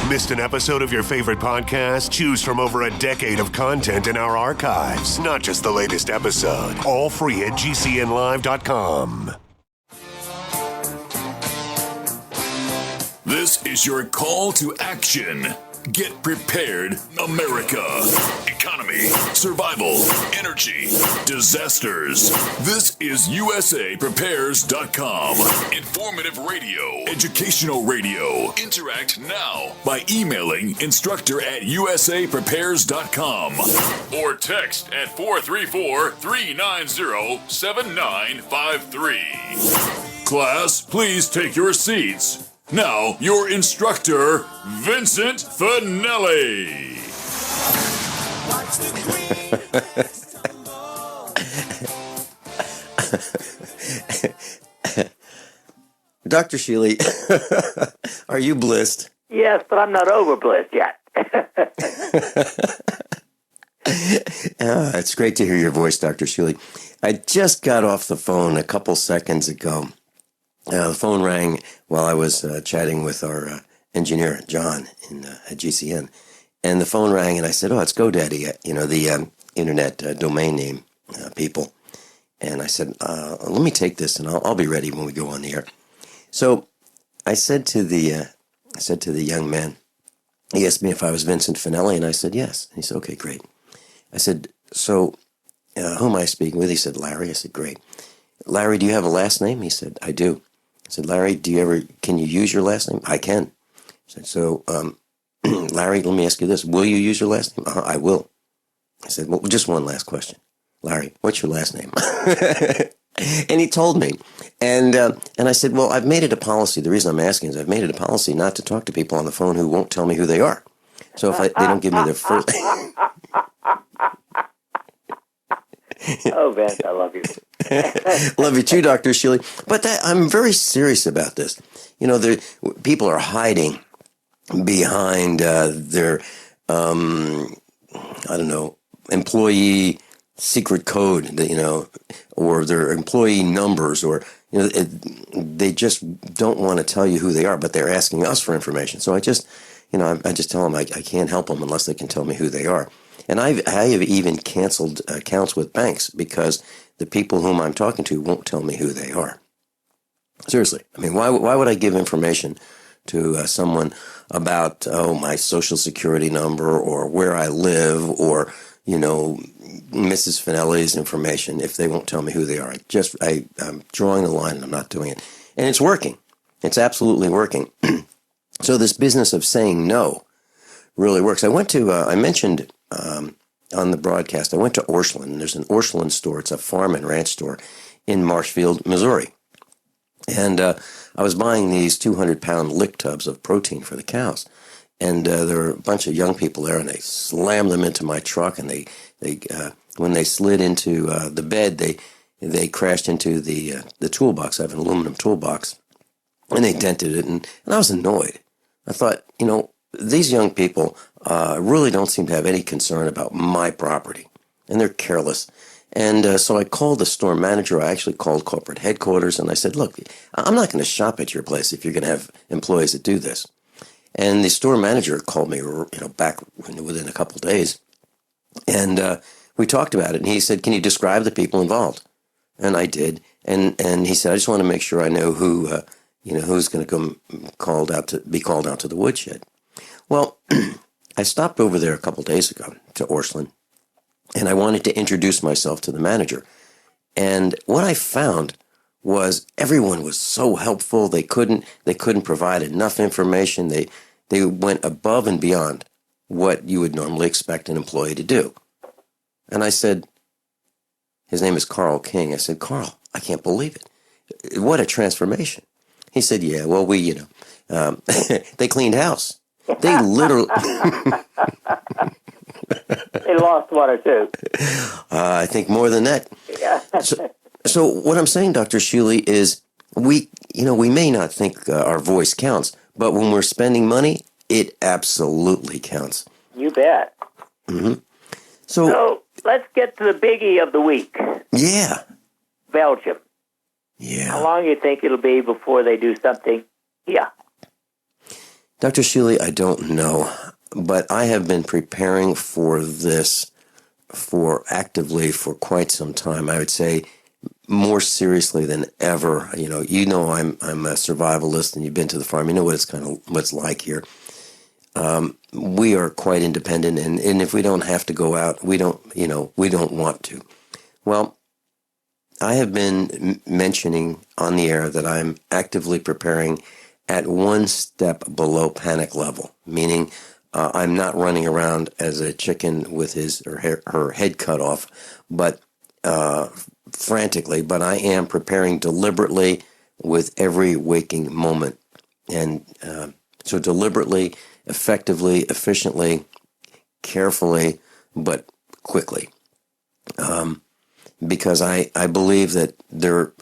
Missed an episode of your favorite podcast? Choose from over a decade of content in our archives, not just the latest episode. All free at GCNlive.com. This is your call to action. Get prepared, America. Economy, survival, energy, disasters. This is USAPrepares.com. Informative radio, educational radio. Interact now by emailing instructor@USAPrepares.com or text at 434-390-7953. Class, please take your seats. Now, your instructor, Vincent Finelli. Dr. Shealy, are you blissed? Yes, but I'm not over blissed yet. It's great to hear your voice, Dr. Shealy. I just got off the phone a couple seconds ago. The phone rang while I was chatting with our engineer, John, at GCN. And the phone rang, and I said, it's GoDaddy, the internet domain name people. And I said, let me take this, and I'll be ready when we go on the air. So I said to the young man, he asked me if I was Vincent Finelli, and I said, yes. And he said, okay, great. I said, so who am I speaking with? He said, Larry. I said, great. Larry, do you have a last name? He said, I do. I said, Larry, can you use your last name? I can. I said, so, Larry, let me ask you this. Will you use your last name? I will. I said, well, just one last question. Larry, what's your last name? And he told me. And I said, well, I've made it a policy. The reason I'm asking is I've made it a policy not to talk to people on the phone who won't tell me who they are. So if they don't give me their first... Oh, Vince, I love you. Love you too, Dr. Shealy. But I'm very serious about this. People are hiding behind their, employee secret code, or their employee numbers, or, they just don't want to tell you who they are, but they're asking us for information. So I just tell them I can't help them unless they can tell me who they are. And I have even canceled accounts with banks because the people whom I'm talking to won't tell me who they are. Seriously. I mean, why would I give information to someone about, my social security number or where I live or, Mrs. Finelli's information if they won't tell me who they are? I'm drawing the line and I'm not doing it. And it's working. It's absolutely working. So this business of saying no really works. I mentioned on the broadcast, I went to Orscheln, and there's an Orscheln store. It's a farm and ranch store in Marshfield, Missouri. And I was buying these 200-pound lick tubs of protein for the cows. And there were a bunch of young people there, and they slammed them into my truck, and they when they slid into the bed, they crashed into the toolbox. I have an aluminum toolbox, and they dented it, and I was annoyed. I thought, these young people really don't seem to have any concern about my property, and they're careless. And so I called the store manager. I actually called corporate headquarters, and I said, look, I'm not going to shop at your place if you're going to have employees that do this. And the store manager called me, back within a couple of days, and we talked about it. And he said, can you describe the people involved? And I did. And he said, I just want to make sure I know who, who's going to be called out to the woodshed. Well, I stopped over there a couple of days ago to Orscheln, and I wanted to introduce myself to the manager. And what I found was everyone was so helpful. They couldn't provide enough information. They went above and beyond what you would normally expect an employee to do. And I said, his name is Carl King. I said, Carl, I can't believe it. What a transformation. He said, yeah, well, they cleaned house. They literally... They lost one or two. I think more than that. Yeah. So what I'm saying, Dr. Shealy, is we may not think our voice counts, but when we're spending money, it absolutely counts. You bet. Mm-hmm. So let's get to the biggie of the week. Yeah. Belgium. Yeah. How long do you think it'll be before they do something? Yeah. Dr. Shealy, I don't know, but I have been preparing for this actively for quite some time. I would say more seriously than ever. I'm a survivalist, and you've been to the farm. You know what it's like here. We are quite independent, and if we don't have to go out, we don't want to. Well, I have been mentioning on the air that I'm actively preparing at one step below panic level, meaning I'm not running around as a chicken with his or her head cut off, but frantically. But I am preparing deliberately with every waking moment, and so deliberately, effectively, efficiently, carefully, but quickly. Because I believe that there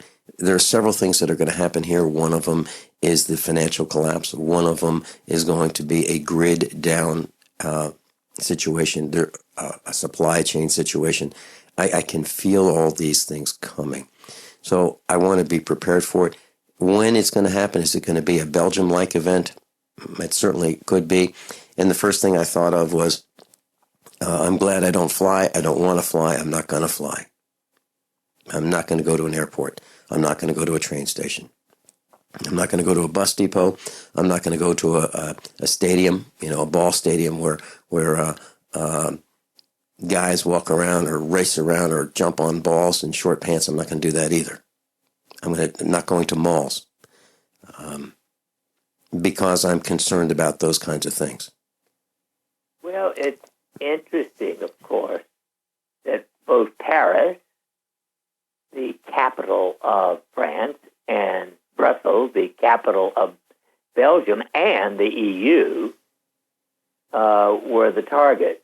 are several things that are going to happen here. One of them is the financial collapse. One of them is going to be a grid down situation, a supply chain situation. I can feel all these things coming. So I want to be prepared for it. When it's going to happen, is it going to be a Belgium-like event? It certainly could be. And the first thing I thought of was, I'm glad I don't fly. I don't want to fly. I'm not going to fly. I'm not going to go to an airport. I'm not going to go to a train station. I'm not going to go to a bus depot. I'm not going to go to a stadium, a ball stadium where guys walk around or race around or jump on balls in short pants. I'm not going to do that either. I'm not going to malls because I'm concerned about those kinds of things. Well, it's interesting, of course, that both Paris, the capital of France, and Brussels, the capital of Belgium, and the EU were the targets.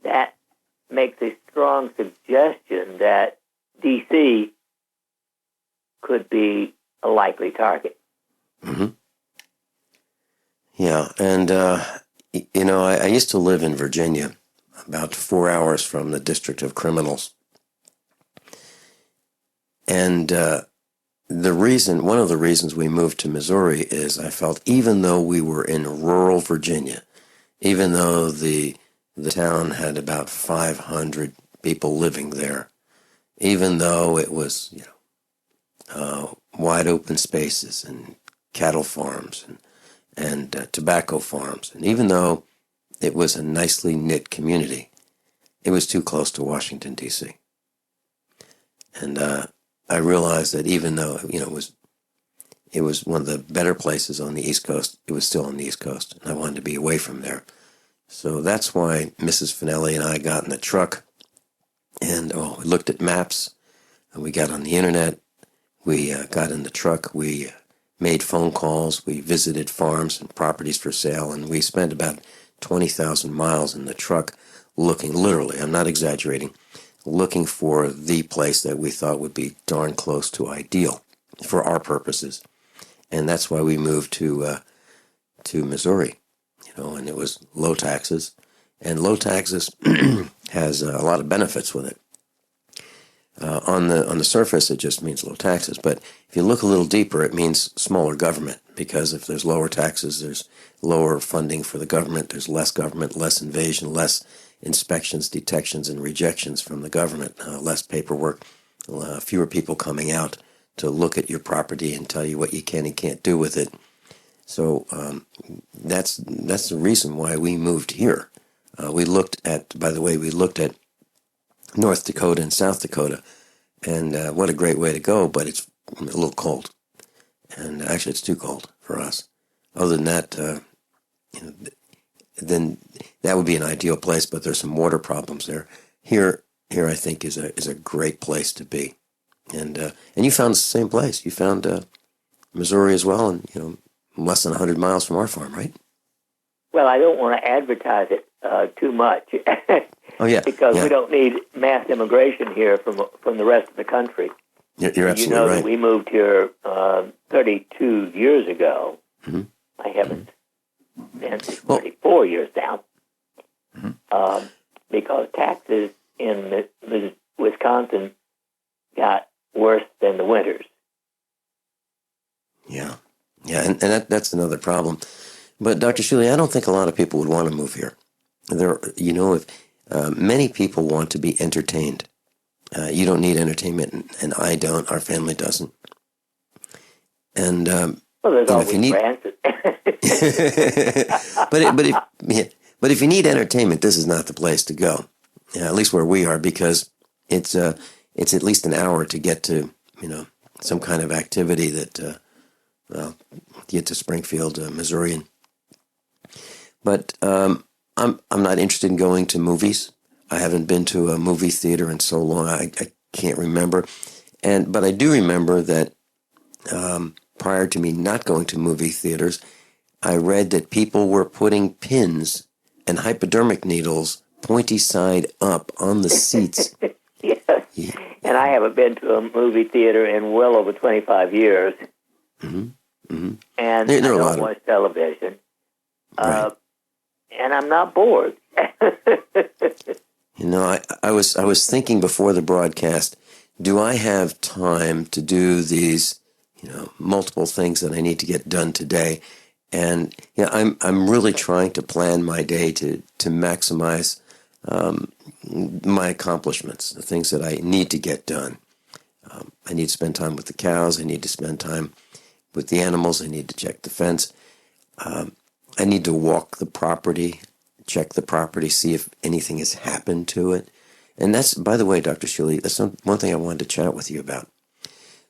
That makes a strong suggestion that D.C. could be a likely target. Mm-hmm. Yeah, and, I used to live in Virginia, about 4 hours from the District of Criminals. And one of the reasons we moved to Missouri is I felt even though we were in rural Virginia, even though the town had about 500 people living there, even though it was, wide open spaces and cattle farms and tobacco farms, and even though it was a nicely knit community, it was too close to Washington, D.C. And I realized that even though it was one of the better places on the East Coast, it was still on the East Coast, and I wanted to be away from there. So that's why Mrs. Finelli and I got in the truck, and we looked at maps, and we got on the internet, we got in the truck, we made phone calls, we visited farms and properties for sale, and we spent about 20,000 miles in the truck looking, literally, I'm not exaggerating, looking for the place that we thought would be darn close to ideal for our purposes. And that's why we moved to Missouri, and it was low taxes. And low taxes has a lot of benefits with it. On the surface, it just means low taxes. But if you look a little deeper, it means smaller government, because if there's lower taxes, there's lower funding for the government, there's less government, less invasion, less inspections, detections, and rejections from the government, less paperwork, fewer people coming out to look at your property and tell you what you can and can't do with it. So that's the reason why we moved here. We looked at North Dakota and South Dakota, and what a great way to go, but it's a little cold. And actually, it's too cold for us. Other than that, then that would be an ideal place, but there's some water problems there. Here I think is a great place to be. And you found the same place. You found Missouri as well, and less than 100 miles from our farm, right? Well, I don't want to advertise it too much. Oh yeah, because we don't need mass immigration here from the rest of the country. You're absolutely right. That we moved here 32 years ago. Mm-hmm. I haven't been 34 years now. Mm-hmm. Because taxes in Wisconsin got worse than the winters. Yeah, and that's another problem. But Dr. Shealy, I don't think a lot of people would want to move here. If many people want to be entertained. You don't need entertainment, and I don't. Our family doesn't. And there's always if you need, Francis. but if you need entertainment, this is not the place to go. At least where we are, because it's at least an hour to get to some kind of activity that get to Springfield, Missouri. But I'm not interested in going to movies. I haven't been to a movie theater in so long. I can't remember. But I do remember that prior to me not going to movie theaters, I read that people were putting pins and hypodermic needles pointy side up on the seats. Yes. Yeah. And I haven't been to a movie theater in well over 25 years. Mm-hmm. Mm-hmm. And I don't watch television. Right. And I'm not bored. I was thinking before the broadcast, do I have time to do these, multiple things that I need to get done today? And I'm really trying to plan my day to maximize my accomplishments, the things that I need to get done. I need to spend time with the cows. I need to spend time with the animals. I need to check the fence. I need to walk the property, check the property, see if anything has happened to it. And that's, by the way, Dr. Shealy, that's one thing I wanted to chat with you about.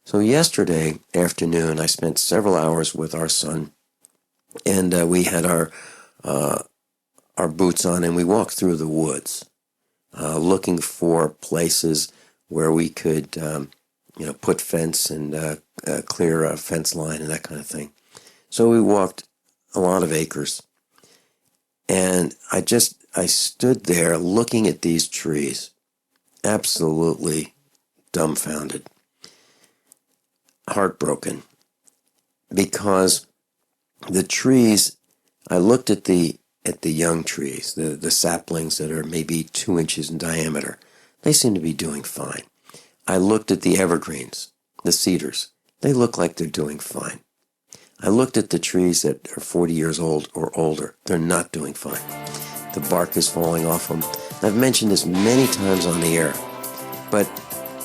So yesterday afternoon, I spent several hours with our son, and we had our boots on, and we walked through the woods, looking for places where we could, put fence and clear a fence line and that kind of thing. So we walked a lot of acres, and I stood there looking at these trees, absolutely dumbfounded, heartbroken, because the trees, I looked at the young trees, the saplings that are maybe 2 inches in diameter. They seem to be doing fine. I looked at the evergreens, the cedars. They look like they're doing fine. I looked at the trees that are 40 years old or older. They're not doing fine. The bark is falling off them. I've mentioned this many times on the air, but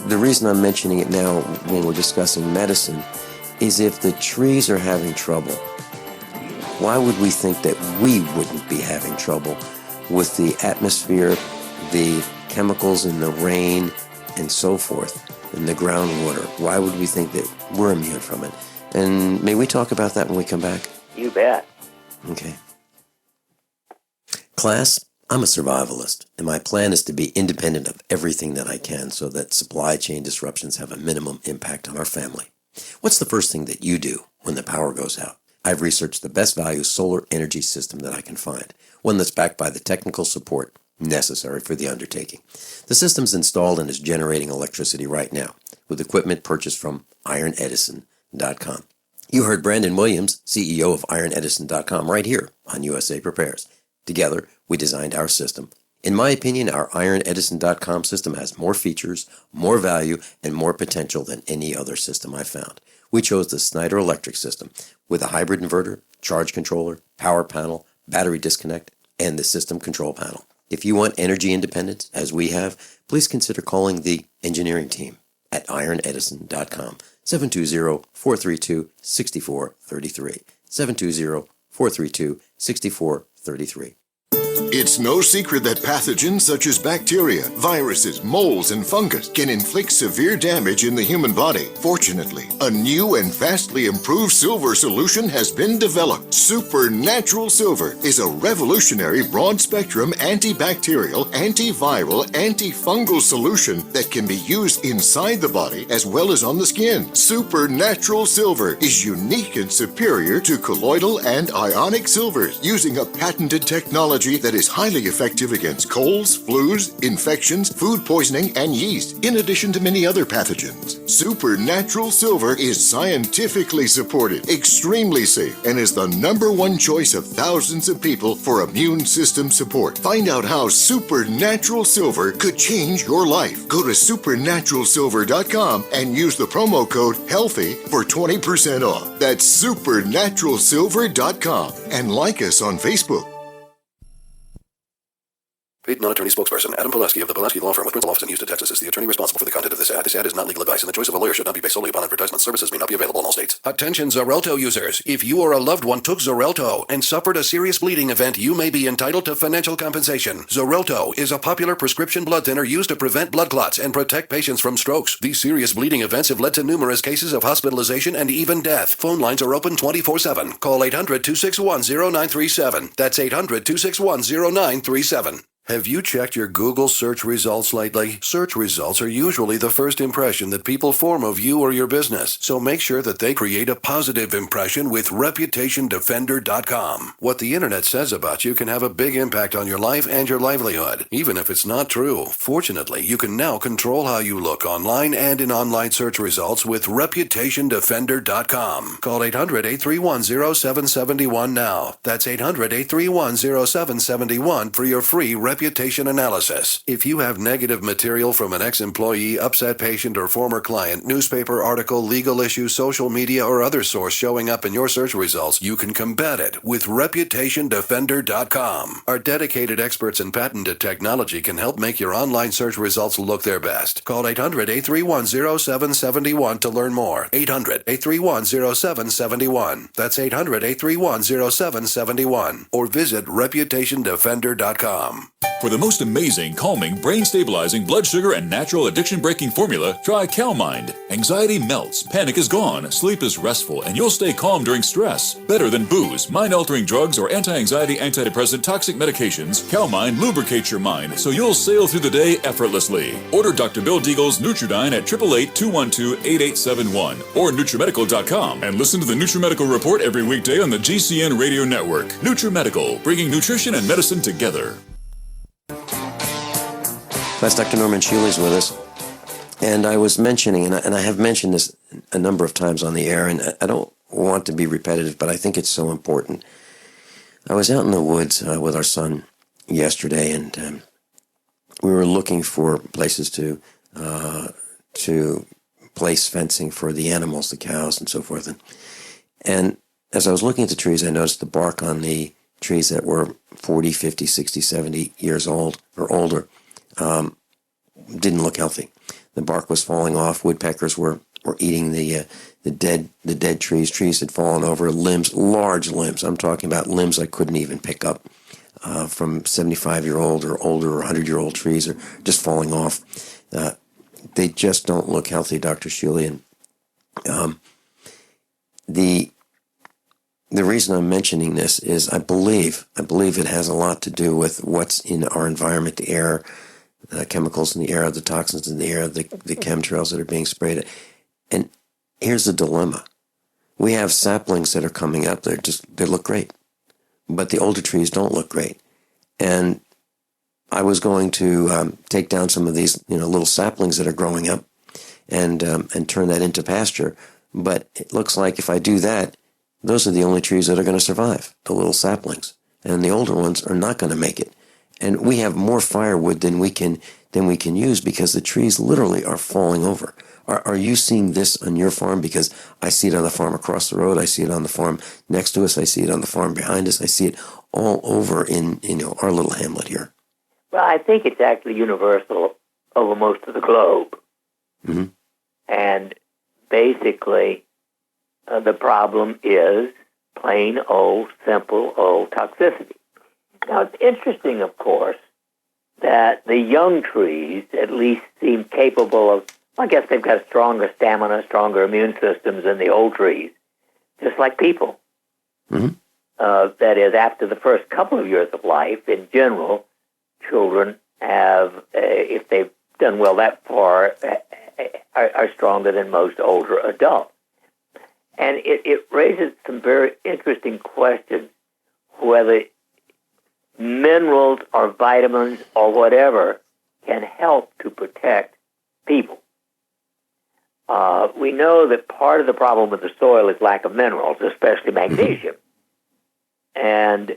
the reason I'm mentioning it now when we're discussing medicine is if the trees are having trouble, why would we think that we wouldn't be having trouble with the atmosphere, the chemicals in the rain, and so forth, in the groundwater? Why would we think that we're immune from it? And may we talk about that when we come back? You bet. Okay. Class, I'm a survivalist, and my plan is to be independent of everything that I can so that supply chain disruptions have a minimum impact on our family. What's the first thing that you do when the power goes out? I've researched the best value solar energy system that I can find, one that's backed by the technical support necessary for the undertaking. The system's installed and is generating electricity right now, with equipment purchased from ironedison.com. You heard Brandon Williams, CEO of ironedison.com, right here on USA Prepares. Together, we designed our system. In my opinion, our ironedison.com system has more features, more value, and more potential than any other system I've found. We chose the Snyder Electric system with a hybrid inverter, charge controller, power panel, battery disconnect, and the system control panel. If you want energy independence, as we have, please consider calling the engineering team at ironedison.com, 720-432-6433, 720-432-6433. It's no secret that pathogens such as bacteria, viruses, molds, and fungus can inflict severe damage in the human body. Fortunately, a new and vastly improved silver solution has been developed. Supernatural Silver is a revolutionary broad-spectrum antibacterial, antiviral, antifungal solution that can be used inside the body as well as on the skin. Supernatural Silver is unique and superior to colloidal and ionic silvers, using a patented technology that that is highly effective against colds, flus, infections, food poisoning, and yeast, in addition to many other pathogens. Supernatural Silver is scientifically supported, extremely safe, and is the #1 choice of thousands of people for immune system support. Find out how Supernatural Silver could change your life. Go to supernaturalsilver.com and use the promo code HEALTHY for 20% off. That's supernaturalsilver.com, and like us on Facebook. Paid non-attorney spokesperson Adam Pileski of the Pileski Law Firm with principal office in Houston, Texas is the attorney responsible for the content of this ad. This ad is not legal advice, and the choice of a lawyer should not be based solely upon advertisement. Services may not be available in all states. Attention Xarelto users. If you or a loved one took Xarelto and suffered a serious bleeding event, you may be entitled to financial compensation. Xarelto is a popular prescription blood thinner used to prevent blood clots and protect patients from strokes. These serious bleeding events have led to numerous cases of hospitalization and even death. Phone lines are open 24/7. Call 800-261-0937. That's 800-261-0937. Have you checked your Google search results lately? Search results are usually the first impression that people form of you or your business, so make sure that they create a positive impression with ReputationDefender.com. What the internet says about you can have a big impact on your life and your livelihood, even if it's not true. Fortunately, you can now control how you look online and in online search results with ReputationDefender.com. Call 800-831-0771 now. That's 800-831-0771 for your free reputation analysis. If you have negative material from an ex-employee, upset patient, or former client, newspaper article, legal issue, social media, or other source showing up in your search results, you can combat it with ReputationDefender.com. Our dedicated experts in patented technology can help make your online search results look their best. Call 800-831-0771 to learn more. 800-831-0771. That's 800-831-0771. Or visit ReputationDefender.com. For the most amazing, calming, brain-stabilizing, blood sugar, and natural addiction-breaking formula, try CalMind. Anxiety melts, panic is gone, sleep is restful, and you'll stay calm during stress. Better than booze, mind-altering drugs, or anti-anxiety, antidepressant, toxic medications, CalMind lubricates your mind so you'll sail through the day effortlessly. Order Dr. Bill Deagle's Nutridyne at 888-212-8871 or NutriMedical.com and listen to the NutriMedical Report every weekday on the GCN Radio Network. NutriMedical, bringing nutrition and medicine together. That's Dr. Norman Shealy's with us. And I was mentioning, and I have mentioned this a number of times on the air, and I don't want to be repetitive, but I think it's so important. I was out in the woods with our son yesterday, and we were looking for places to place fencing for the animals, the cows and so forth. And as I was looking at the trees, I noticed the bark on the trees that were 40, 50, 60, 70 years old or older didn't look healthy. The bark was falling off. Woodpeckers were eating the dead trees. Trees had fallen over. Limbs, large limbs. I'm talking about limbs I couldn't even pick up from 75-year-old or older or 100-year-old trees are just falling off. They just don't look healthy, Dr. Shealy. And the reason I'm mentioning this is I believe it has a lot to do with what's in our environment, the air, the chemicals in the air, the toxins in the air, the chemtrails that are being sprayed. And here's the dilemma. We have saplings that are coming up. They look great. But the older trees don't look great. And I was going to take down some of these little saplings that are growing up and turn that into pasture. But it looks like if I do that, those are the only trees that are going to survive, the little saplings. And the older ones are not going to make it. And we have more firewood than we can use because the trees literally are falling over. Are you seeing this on your farm? Because I see it on the farm across the road. I see it on the farm next to us. I see it on the farm behind us. I see it all over in our little hamlet here. Well, I think it's actually universal over most of the globe. Mm-hmm. And basically, the problem is plain old, simple old toxicity. Now, it's interesting, of course, that the young trees at least seem capable of, I guess they've got stronger stamina, stronger immune systems than the old trees, just like people. Mm-hmm. That is, after the first couple of years of life, in general, children have, if they've done well that far, are stronger than most older adults. And it raises some very interesting questions, whether minerals or vitamins or whatever can help to protect people. We know that part of the problem with the soil is lack of minerals, especially magnesium. And,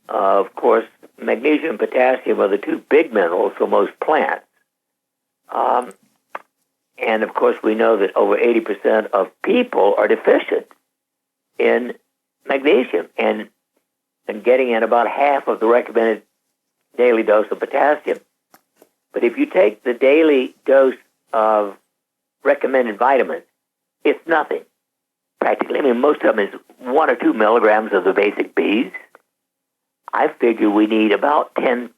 of course, magnesium and potassium are the two big minerals for most plants. And, of course, we know that over 80% of people are deficient in magnesium and getting in about half of the recommended daily dose of potassium. But if you take the daily dose of recommended vitamins, it's nothing, practically. I mean, most of them is 1 or 2 milligrams of the basic Bs. I figure we need about 10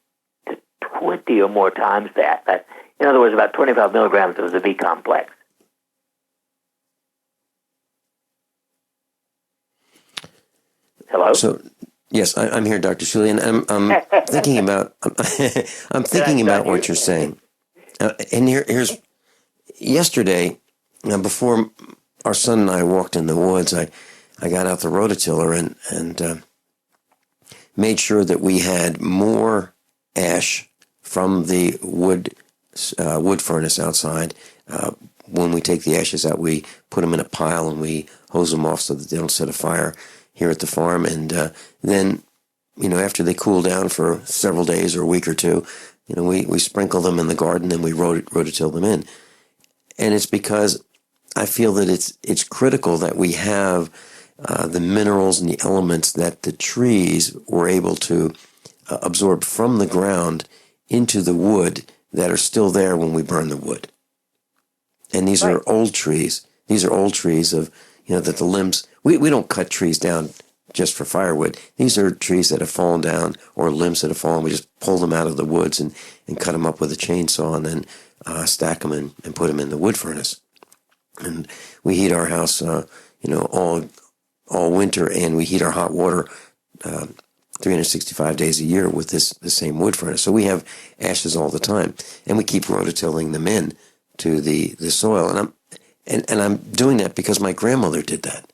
to 20 or more times that. In other words, about 25 milligrams of the B complex. Hello? So, yes, I'm here, Dr. Shealy, and I'm thinking about what you're saying. And here's yesterday, before our son and I walked in the woods, I got out the rototiller and made sure that we had more ash from the wood furnace outside. When we take the ashes out, we put them in a pile and we hose them off so that they don't set a fire here at the farm. And then, after they cool down for several days or a week or two, we sprinkle them in the garden and we rototill them in. And it's because I feel that it's critical that we have the minerals and the elements that the trees were able to absorb from the ground into the wood that are still there when we burn the wood. And these are old trees. These are old trees of, that the limbs, we don't cut trees down just for firewood. These are trees that have fallen down or limbs that have fallen. We just pull them out of the woods and cut them up with a chainsaw and then stack them and put them in the wood furnace. And we heat our house, all winter, and we heat our hot water 365 days a year with the same wood furnace. So we have ashes all the time, and we keep rototilling them in to the soil. And I'm doing that because my grandmother did that.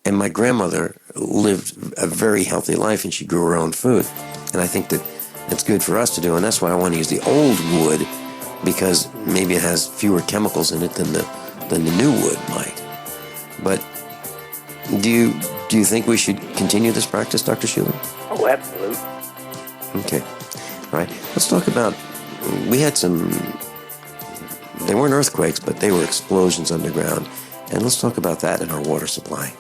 And my grandmother lived a very healthy life, and she grew her own food. And I think that it's good for us to do, and that's why I want to use the old wood, because maybe it has fewer chemicals in it than the new wood might. But do you think we should continue this practice, Dr. Shealy? Oh, absolutely. Okay. All right. Let's talk about, we had they weren't earthquakes, but they were explosions underground. And let's talk about that in our water supply.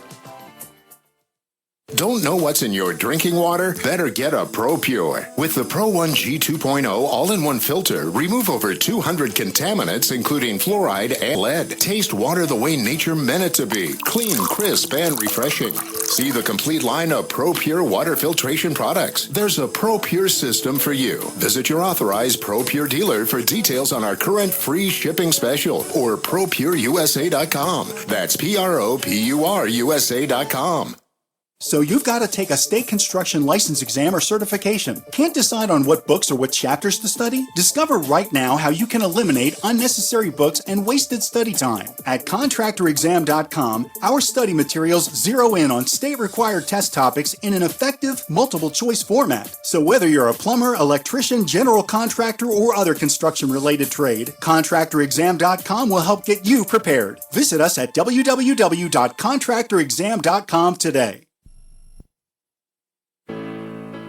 Don't know what's in your drinking water? Better get a ProPure. With the Pro 1G 2.0 all-in-one filter, remove over 200 contaminants, including fluoride and lead. Taste water the way nature meant it to be. Clean, crisp, and refreshing. See the complete line of ProPure water filtration products. There's a ProPure system for you. Visit your authorized ProPure dealer for details on our current free shipping special or ProPureUSA.com. That's ProPureUSA.com. So you've got to take a state construction license exam or certification. Can't decide on what books or what chapters to study? Discover right now how you can eliminate unnecessary books and wasted study time. At contractorexam.com, our study materials zero in on state-required test topics in an effective, multiple-choice format. So whether you're a plumber, electrician, general contractor, or other construction-related trade, contractorexam.com will help get you prepared. Visit us at www.contractorexam.com today.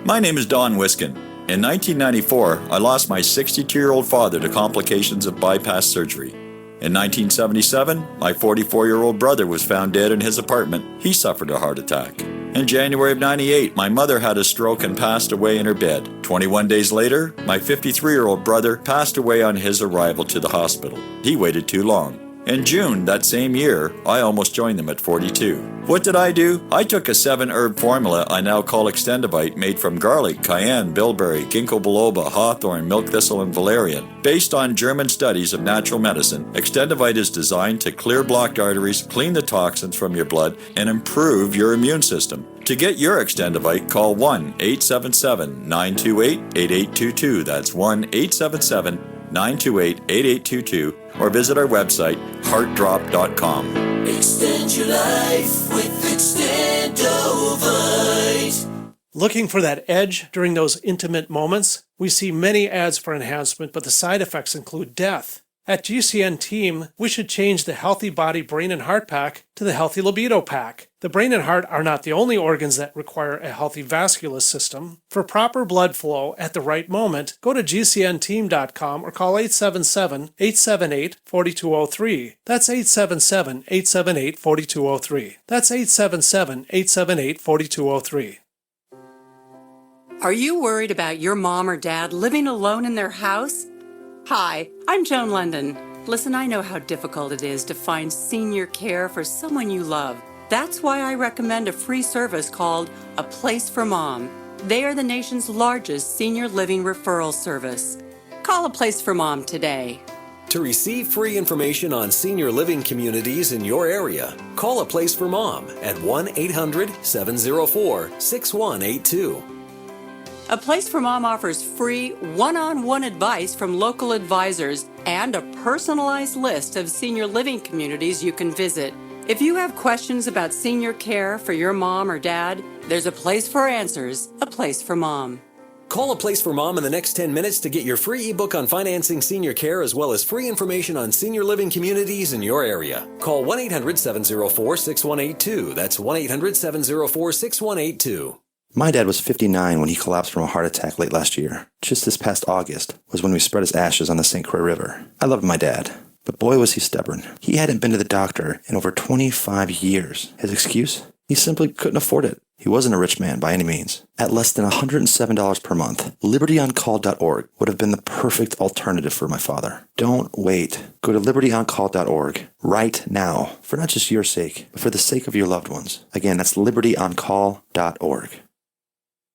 My name is Don Wiskin. In 1994, I lost my 62-year-old father to complications of bypass surgery. In 1977, my 44-year-old brother was found dead in his apartment. He suffered a heart attack. In January of 98, my mother had a stroke and passed away in her bed. 21 days later, my 53-year-old brother passed away on his arrival to the hospital. He waited too long. In June that same year, I almost joined them at 42. What did I do? I took a 7-herb formula I now call Extendivite, made from garlic, cayenne, bilberry, ginkgo biloba, hawthorn, milk thistle, and valerian. Based on German studies of natural medicine, Extendivite is designed to clear blocked arteries, clean the toxins from your blood, and improve your immune system. To get your Extendivite, call 1-877-928-8822. That's 1-877-928-8822. Or visit our website, heartdrop.com. Extend your life with Extendovite. Looking for that edge during those intimate moments? We see many ads for enhancement, but the side effects include death. At GCN Team, we should change the Healthy Body, Brain, and Heart Pack to the Healthy Libido Pack. The brain and heart are not the only organs that require a healthy vascular system. For proper blood flow at the right moment, go to gcnteam.com or call 877-878-4203. That's 877-878-4203. That's 877-878-4203. Are you worried about your mom or dad living alone in their house? Hi, I'm Joan London. Listen, I know how difficult it is to find senior care for someone you love. That's why I recommend a free service called A Place for Mom. They are the nation's largest senior living referral service. Call A Place for Mom today. To receive free information on senior living communities in your area, call A Place for Mom at 1-800-704-6182. A Place for Mom offers free one-on-one advice from local advisors and a personalized list of senior living communities you can visit. If you have questions about senior care for your mom or dad, there's a place for answers, A Place for Mom. Call A Place for Mom in the next 10 minutes to get your free ebook on financing senior care as well as free information on senior living communities in your area. Call 1-800-704-6182. That's 1-800-704-6182. My dad was 59 when he collapsed from a heart attack late last year. Just this past August was when we spread his ashes on the St. Croix River. I loved my dad, but boy was he stubborn. He hadn't been to the doctor in over 25 years. His excuse? He simply couldn't afford it. He wasn't a rich man by any means. At less than $107 per month, libertyoncall.org would have been the perfect alternative for my father. Don't wait. Go to libertyoncall.org right now, for not just your sake, but for the sake of your loved ones. Again, that's libertyoncall.org.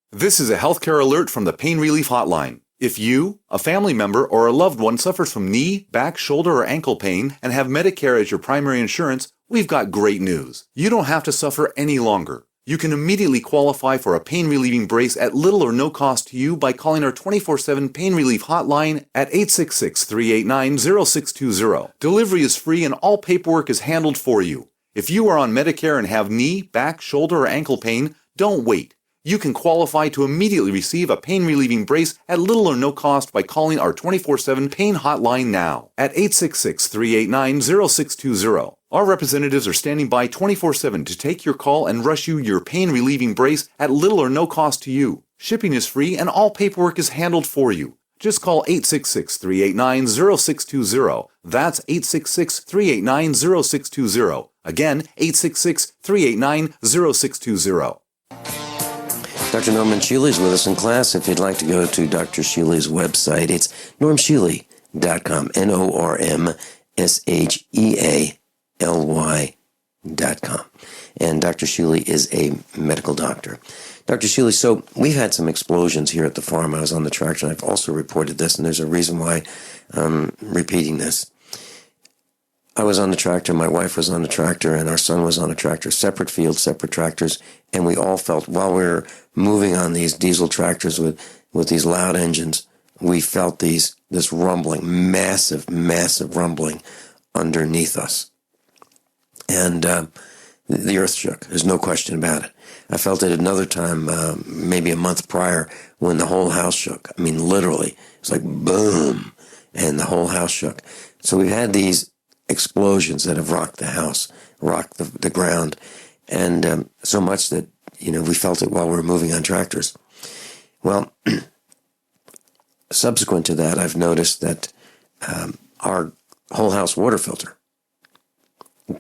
This is a healthcare alert from the Pain Relief Hotline. If you, a family member, or a loved one suffers from knee, back, shoulder, or ankle pain and have Medicare as your primary insurance, we've got great news. You don't have to suffer any longer. You can immediately qualify for a pain-relieving brace at little or no cost to you by calling our 24/7 Pain Relief Hotline at 866-389-0620. Delivery is free and all paperwork is handled for you. If you are on Medicare and have knee, back, shoulder, or ankle pain, don't wait. You can qualify to immediately receive a pain-relieving brace at little or no cost by calling our 24/7 Pain Hotline now at 866-389-0620. Our representatives are standing by 24/7 to take your call and rush you your pain-relieving brace at little or no cost to you. Shipping is free and all paperwork is handled for you. Just call 866-389-0620. That's 866-389-0620. Again, 866-389-0620. Dr. Norman Shealy is with us in class. If you'd like to go to Dr. Shealy's website, it's normshealy.com, NORMSHEALY.com. And Dr. Shealy is a medical doctor. Dr. Shealy, so we've had some explosions here at the farm. I was on the tractor, and I've also reported this, and there's a reason why I'm repeating this. I was on the tractor, my wife was on the tractor, and our son was on a tractor, separate fields, separate tractors, and we all felt, while we were moving on these diesel tractors with these loud engines, we felt this rumbling, massive rumbling underneath us. And the earth shook. There's no question about it. I felt it another time, maybe a month prior, when the whole house shook. I mean, literally. It's like boom, and the whole house shook. So we've had these explosions that have rocked the house, rocked the ground, and so much that, we felt it while we were moving on tractors. Well, subsequent to that, I've noticed that our whole house water filter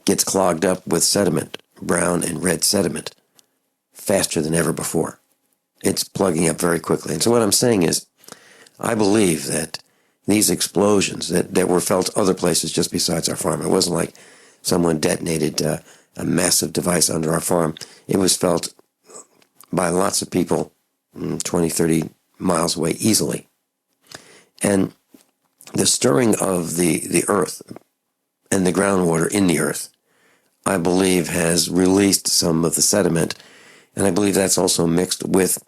gets clogged up with sediment, brown and red sediment, faster than ever before. It's plugging up very quickly. And so what I'm saying is, I believe that these explosions that were felt other places just besides our farm. It wasn't like someone detonated a massive device under our farm. It was felt by lots of people 20, 30 miles away easily. And the stirring of the earth and the groundwater in the earth, I believe, has released some of the sediment. And I believe that's also mixed with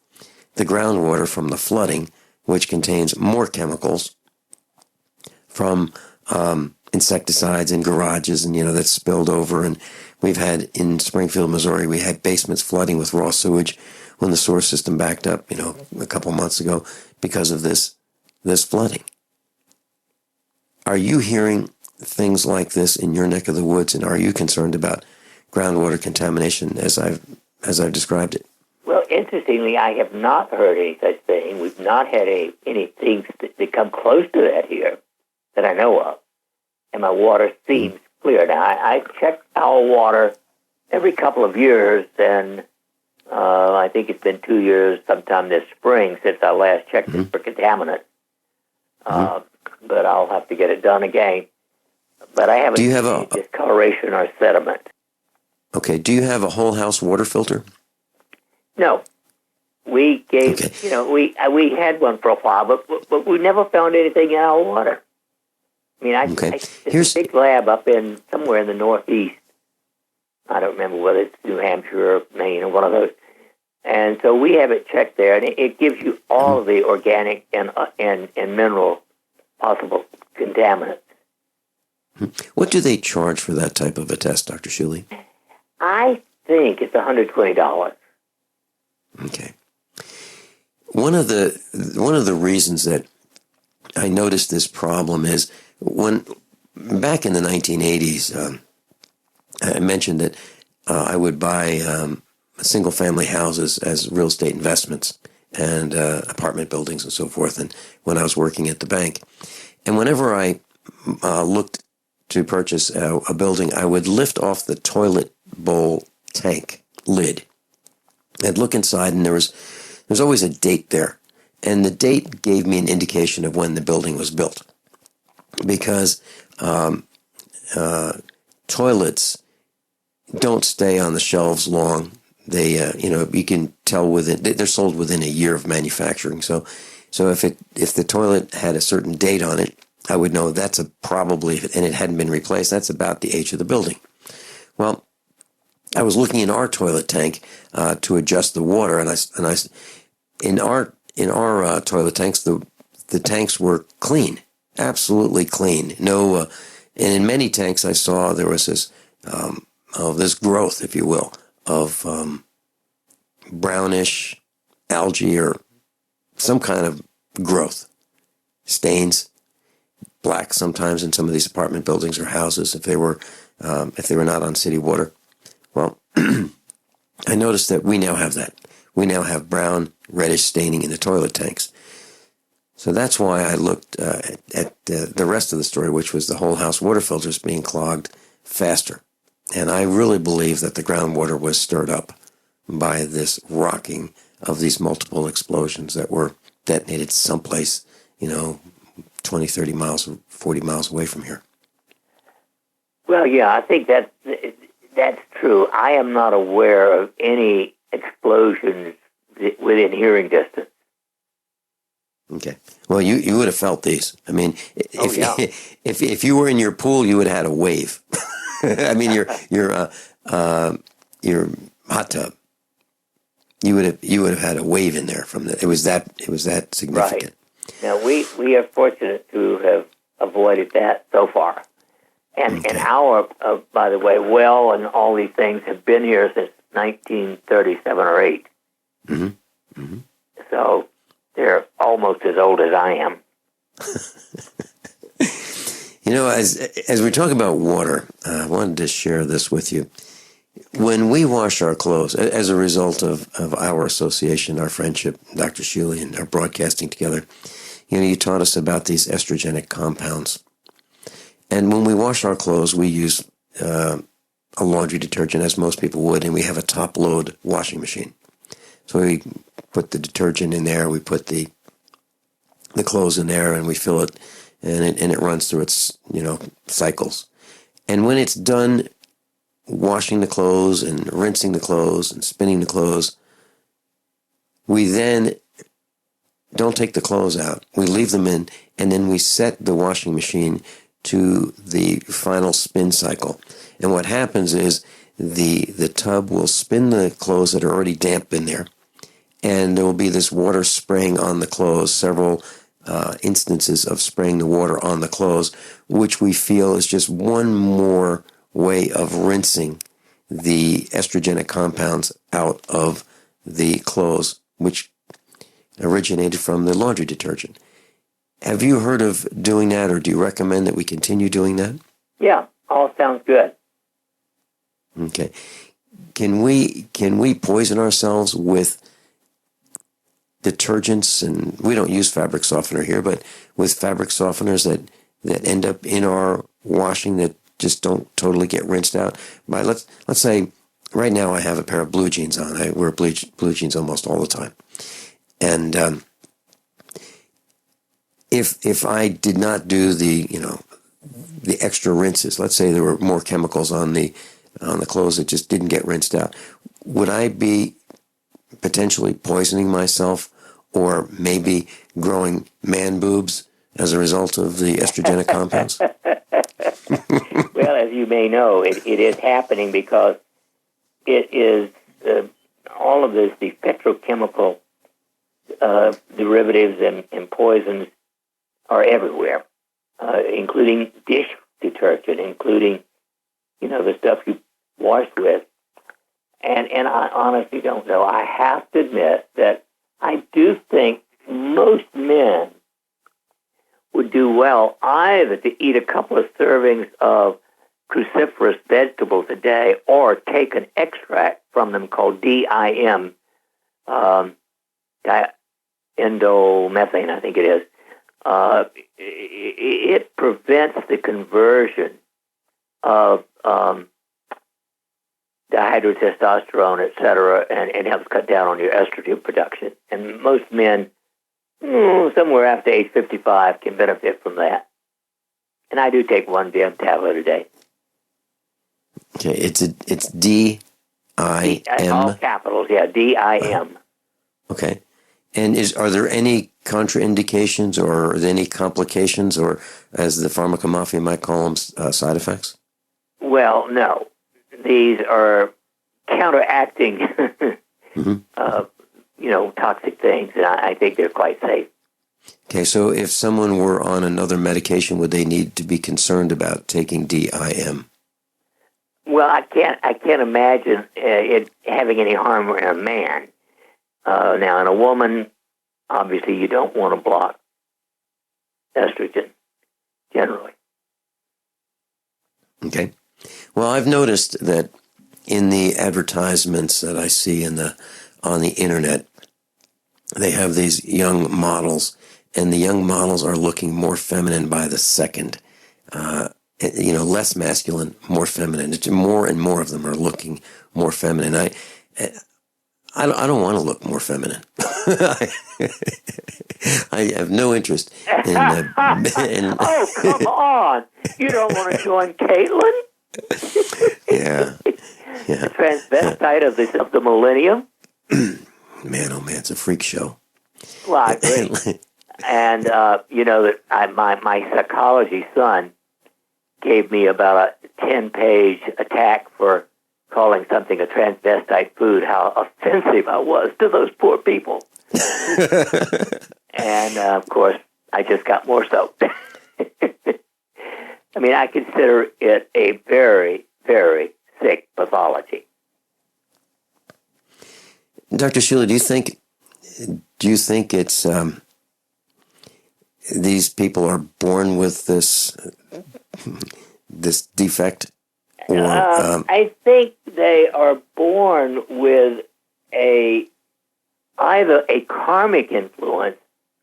the groundwater from the flooding, which contains more chemicals from insecticides in garages, and that's spilled over. And we've had in Springfield, Missouri, we had basements flooding with raw sewage. when the sewer system backed up, a couple months ago because of this flooding. Are you hearing things like this in your neck of the woods, and are you concerned about groundwater contamination as I've described it? Well, interestingly, I have not heard any such thing. We've not had anything that come close to that here that I know of. And my water seems clear. Now, I check our water every couple of years, and I think it's been 2 years sometime this spring since I last checked it for contaminants. But I'll have to get it done again. But I haven't seen any discoloration or sediment. Okay. Do you have a whole house water filter? No. We gave, we had one for a while, but we never found anything in our water. I mean, it's a big lab up in somewhere in the Northeast. I don't remember whether it's New Hampshire or Maine or one of those. And so we have it checked there, and it gives you all of the organic and mineral possible contaminants. What do they charge for that type of a test, Dr. Shealy? I think it's $120. Okay. One of the reasons that I noticed this problem is when back in the 1980s, I mentioned that I would buy single-family houses as real estate investments and apartment buildings and so forth. And when I was working at the bank, and whenever I looked to purchase a building, I would lift off the toilet bowl tank lid. I'd look inside, and there's always a date there, and the date gave me an indication of when the building was built, because toilets don't stay on the shelves long. They, you can tell they're sold within a year of manufacturing. So if the toilet had a certain date on it, I would know that's probably, and it hadn't been replaced, that's about the age of the building. Well, I was looking in our toilet tank to adjust the water, and I in our toilet tanks, the tanks were clean, absolutely clean. No, and in many tanks I saw there was this growth, if you will, of brownish algae or some kind of growth, stains, black sometimes in some of these apartment buildings or houses if they were not on city water. Well, I noticed that we now have that. We now have brown, reddish staining in the toilet tanks. So that's why I looked at the rest of the story, which was the whole house water filters being clogged faster. And I really believe that the groundwater was stirred up by this rocking of these multiple explosions that were detonated someplace, 20, 30 miles, 40 miles away from here. Well, yeah, I think that's true. I am not aware of any explosions within hearing distance. Okay. Well, you would have felt these. I mean, if you were in your pool, you would have had a wave. I mean, your hot tub. You would have had a wave in there from it was that significant. Right. Now we are fortunate to have avoided that so far, and our by the way, well, and all these things have been here since 1937 or 8. Mm-hmm. Mm-hmm. So they're almost as old as I am. As we talk about water, I wanted to share this with you. When we wash our clothes, as a result of our association, our friendship, Dr. Shealy, and our broadcasting together, you taught us about these estrogenic compounds. And when we wash our clothes, we use a laundry detergent, as most people would, and we have a top-load washing machine. So we put the detergent in there, we put the clothes in there, and we fill it, and it runs through its cycles. And when it's done washing the clothes and rinsing the clothes and spinning the clothes, we then don't take the clothes out. We leave them in, and then we set the washing machine to the final spin cycle. And what happens is the tub will spin the clothes that are already damp in there, and there will be this water spraying on the clothes, several instances of spraying the water on the clothes, which we feel is just one more way of rinsing the estrogenic compounds out of the clothes, which originated from the laundry detergent. Have you heard of doing that, or do you recommend that we continue doing that? Yeah, all sounds good. Okay. Can we poison ourselves with detergents? And we don't use fabric softener here, but with fabric softeners that end up in our washing that just don't totally get rinsed out. But let's say right now I have a pair of blue jeans on. I wear blue jeans almost all the time. And if I did not do the extra rinses, let's say there were more chemicals on the clothes that just didn't get rinsed out, would I be potentially poisoning myself, or maybe growing man boobs as a result of the estrogenic compounds? Well, as you may know, it is happening because it is all of this, the petrochemical derivatives and poisons are everywhere, including dish detergent, including, the stuff you wash with. And I honestly don't know. I have to admit that I do think most men would do well either to eat a couple of servings of cruciferous vegetables a day or take an extract from them called DIM, diindomethane, I think it is. It prevents the conversion of dihydrotestosterone, et cetera, and helps cut down on your estrogen production. And most men, somewhere after age 55, can benefit from that. And I do take one DIM tablet a day. Okay, it's DIM. All capitals, yeah, DIM. Okay. And are there any contraindications or any complications, or as the pharmacomafia might call them, side effects? Well, no. These are counteracting, toxic things, and I think they're quite safe. Okay, so if someone were on another medication, would they need to be concerned about taking DIM? Well, I can't imagine it having any harm in a man. Now, in a woman, obviously, you don't want to block estrogen, generally. Okay. Well, I've noticed that in the advertisements that I see on the internet, they have these young models, and the young models are looking more feminine by the second. Less masculine, more feminine. More and more of them are looking more feminine. I don't want to look more feminine. I have no interest in... Oh, come on! You don't want to join Caitlin? Yeah. The transvestite of the millennium? Man, oh man, it's a freak show. Well, I agree. And, that my psychology son gave me about a 10-page attack for calling something a transvestite food, how offensive I was to those poor people. And, of course, I just got more so. I mean, I consider it a very, very sick pathology. Dr. Shealy, do you think it's these people are born with this defect? Or, I think they are born with either a karmic influence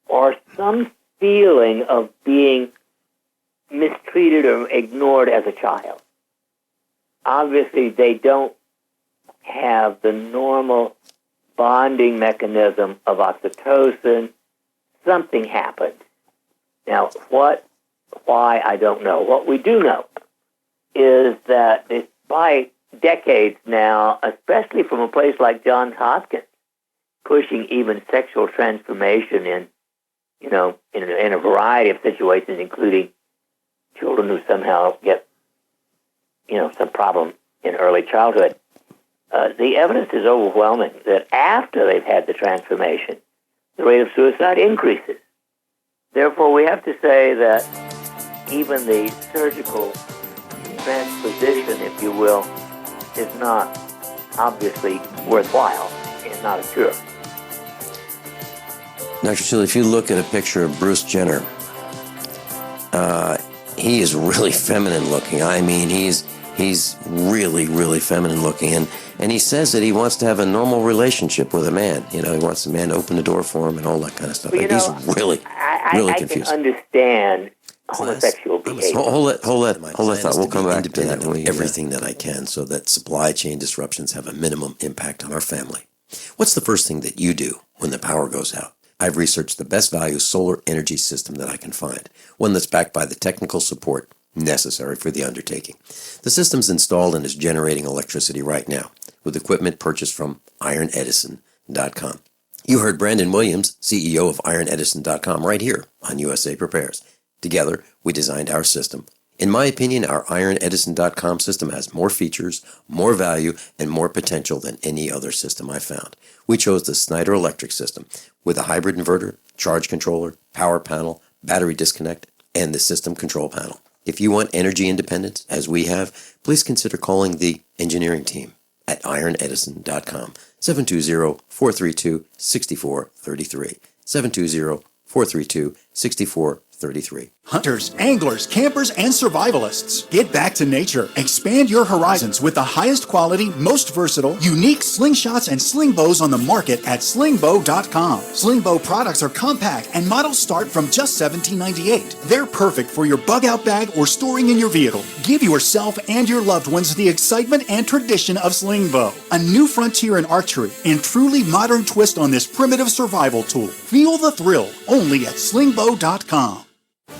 or some feeling of being mistreated or ignored as a child. Obviously, they don't have the normal bonding mechanism of oxytocin. Something happened. Now, why, I don't know. What we do know is that despite decades now, especially from a place like Johns Hopkins, pushing even sexual transformation in a variety of situations, including children who somehow get, some problem in early childhood, the evidence is overwhelming that after they've had the transformation, the rate of suicide increases. Therefore, we have to say that even the surgical transposition, if you will, is not obviously worthwhile in not a cure. Dr. Shealy, if you look at a picture of Bruce Jenner, he is really feminine looking. I mean, he's really, really feminine looking. And he says that he wants to have a normal relationship with a man. You know, he wants a man to open the door for him and all that kind of stuff. Well, he's really confused. I can understand homosexual behavior. Hold that thought. We'll come back to that. Everything that I can so that supply chain disruptions have a minimum impact on our family. What's the first thing that you do when the power goes out? I've researched the best value solar energy system that I can find, one that's backed by the technical support necessary for the undertaking. The system's installed and is generating electricity right now with equipment purchased from ironedison.com. You heard Brandon Williams, CEO of ironedison.com, right here on USA Prepares. Together, we designed our system. In my opinion, our ironedison.com system has more features, more value, and more potential than any other system I found. We chose the Snyder Electric system with a hybrid inverter, charge controller, power panel, battery disconnect, and the system control panel. If you want energy independence, as we have, please consider calling the engineering team at ironedison.com, 720-432-6433, 720-432-6433. Hunters, anglers, campers, and survivalists. Get back to nature. Expand your horizons with the highest quality, most versatile, unique slingshots and sling bows on the market at slingbow.com. Slingbow products are compact and models start from just $17.98. They're perfect for your bug-out bag or storing in your vehicle. Give yourself and your loved ones the excitement and tradition of slingbow. A new frontier in archery and truly modern twist on this primitive survival tool. Feel the thrill only at slingbow.com.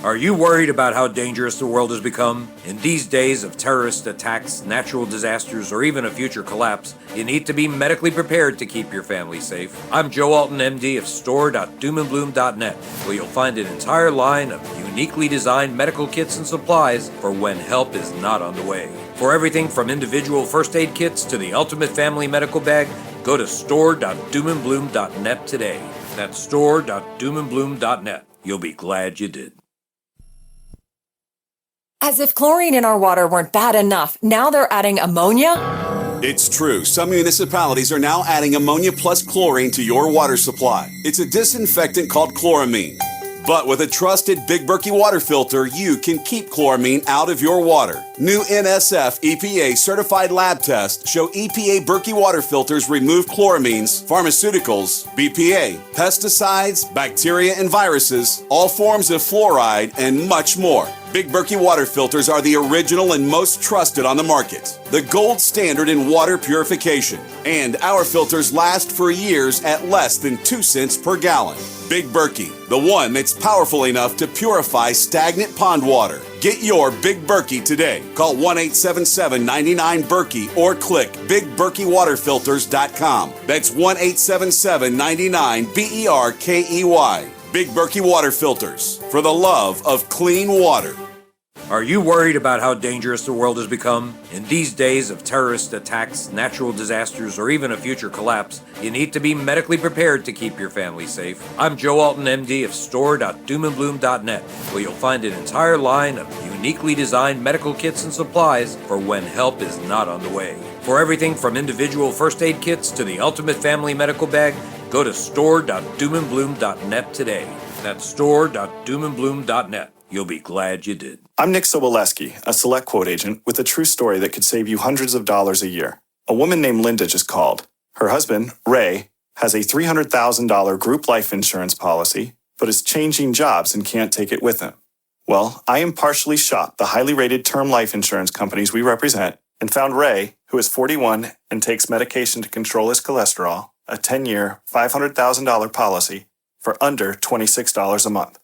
Are you worried about how dangerous the world has become? In these days of terrorist attacks, natural disasters, or even a future collapse, you need to be medically prepared to keep your family safe. I'm Joe Alton, MD of store.doomandbloom.net, where you'll find an entire line of uniquely designed medical kits and supplies for when help is not on the way. For everything from individual first aid kits to the ultimate family medical bag, go to store.doomandbloom.net today. That's store.doomandbloom.net. You'll be glad you did. As if chlorine in our water weren't bad enough, now they're adding ammonia? It's true. Some municipalities are now adding ammonia plus chlorine to your water supply. It's a disinfectant called chloramine. But with a trusted Big Berkey water filter, you can keep chloramine out of your water. New NSF EPA certified lab tests show EPA Berkey water filters remove chloramines, pharmaceuticals, BPA, pesticides, bacteria and viruses, all forms of fluoride, and much more. Big Berkey water filters are the original and most trusted on the market. The gold standard in water purification. And our filters last for years at less than 2 cents per gallon. Big Berkey, the one that's powerful enough to purify stagnant pond water. Get your Big Berkey today. Call 1-877-99-BERKEY or click BigBerkeyWaterFilters.com. That's 1-877-99-BERKEY. Big Berkey Water Filters, for the love of clean water. Are you worried about how dangerous the world has become? In these days of terrorist attacks, natural disasters, or even a future collapse, you need to be medically prepared to keep your family safe. I'm Joe Alton, MD of store.doomandbloom.net, where you'll find an entire line of uniquely designed medical kits and supplies for when help is not on the way. For everything from individual first aid kits to the ultimate family medical bag, go to store.doomandbloom.net today. That's store.doomandbloom.net. You'll be glad you did. I'm Nick Soboleski, a Select Quote agent with a true story that could save you hundreds of dollars a year. A woman named Linda just called. Her husband, Ray, has a $300,000 group life insurance policy, but is changing jobs and can't take it with him. Well, I impartially shopped the highly rated term life insurance companies we represent and found Ray, who is 41 and takes medication to control his cholesterol, a 10-year, $500,000 policy for under $26 a month.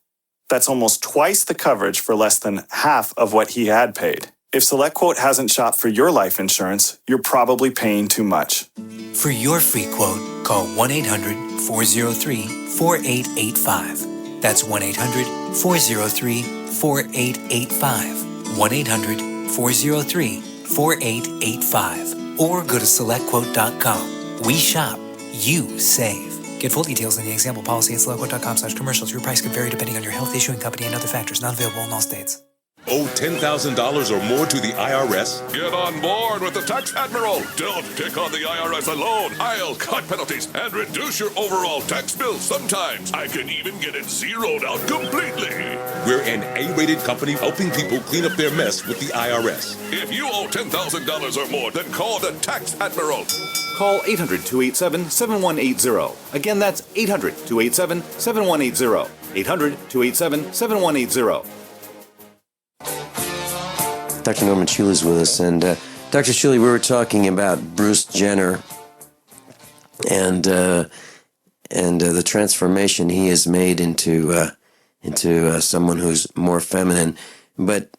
That's almost twice the coverage for less than half of what he had paid. If SelectQuote hasn't shopped for your life insurance, you're probably paying too much. For your free quote, call 1-800-403-4885. That's 1-800-403-4885. 1-800-403-4885. Or go to SelectQuote.com. We shop, you save. Get full details in the example policy at SelectQuote.com/commercials. Your price could vary depending on your health, issuing company, and other factors. Not available in all states. Owe $10,000 or more to the IRS? Get on board with the Tax Admiral. Don't pick on the IRS alone. I'll cut penalties and reduce your overall tax bill. Sometimes I can even get it zeroed out completely. We're an A-rated company helping people clean up their mess with the IRS. If you owe $10,000 or more, then call the Tax Admiral. Call 800-287-7180. Again, that's 800-287-7180. 800-287-7180. Dr. Norman Shealy is with us, and Dr. Shealy, we were talking about Bruce Jenner and the transformation he has made into someone who's more feminine. But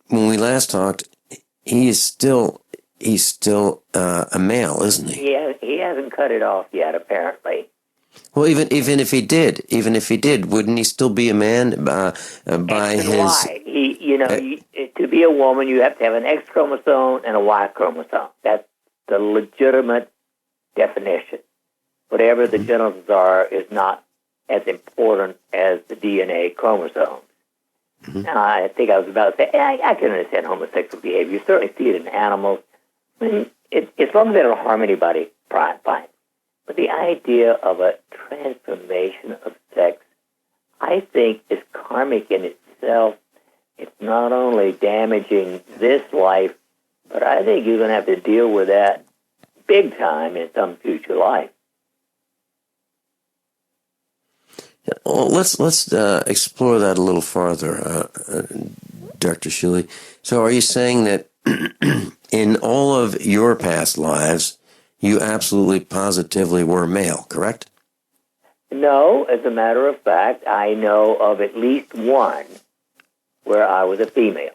when we last talked, he's still a male, isn't he? He hasn't cut it off yet, apparently. Well, even if he did, wouldn't he still be a man by his? Why? To be a woman, you have to have an X chromosome and a Y chromosome. That's the legitimate definition. Whatever the genitals are is not as important as the DNA chromosomes. Mm-hmm. Now, I think I was about to say, I can understand homosexual behavior. You certainly see it in animals. I mean, as long as they don't harm anybody, fine. But the idea of a transformation of sex, I think, is karmic in itself. It's not only damaging this life, but I think you're going to have to deal with that big time in some future life. Well, let's explore that a little farther, Dr. Shealy. So are you saying that in all of your past lives, you absolutely positively were male, correct? No, as a matter of fact, I know of at least one where I was a female.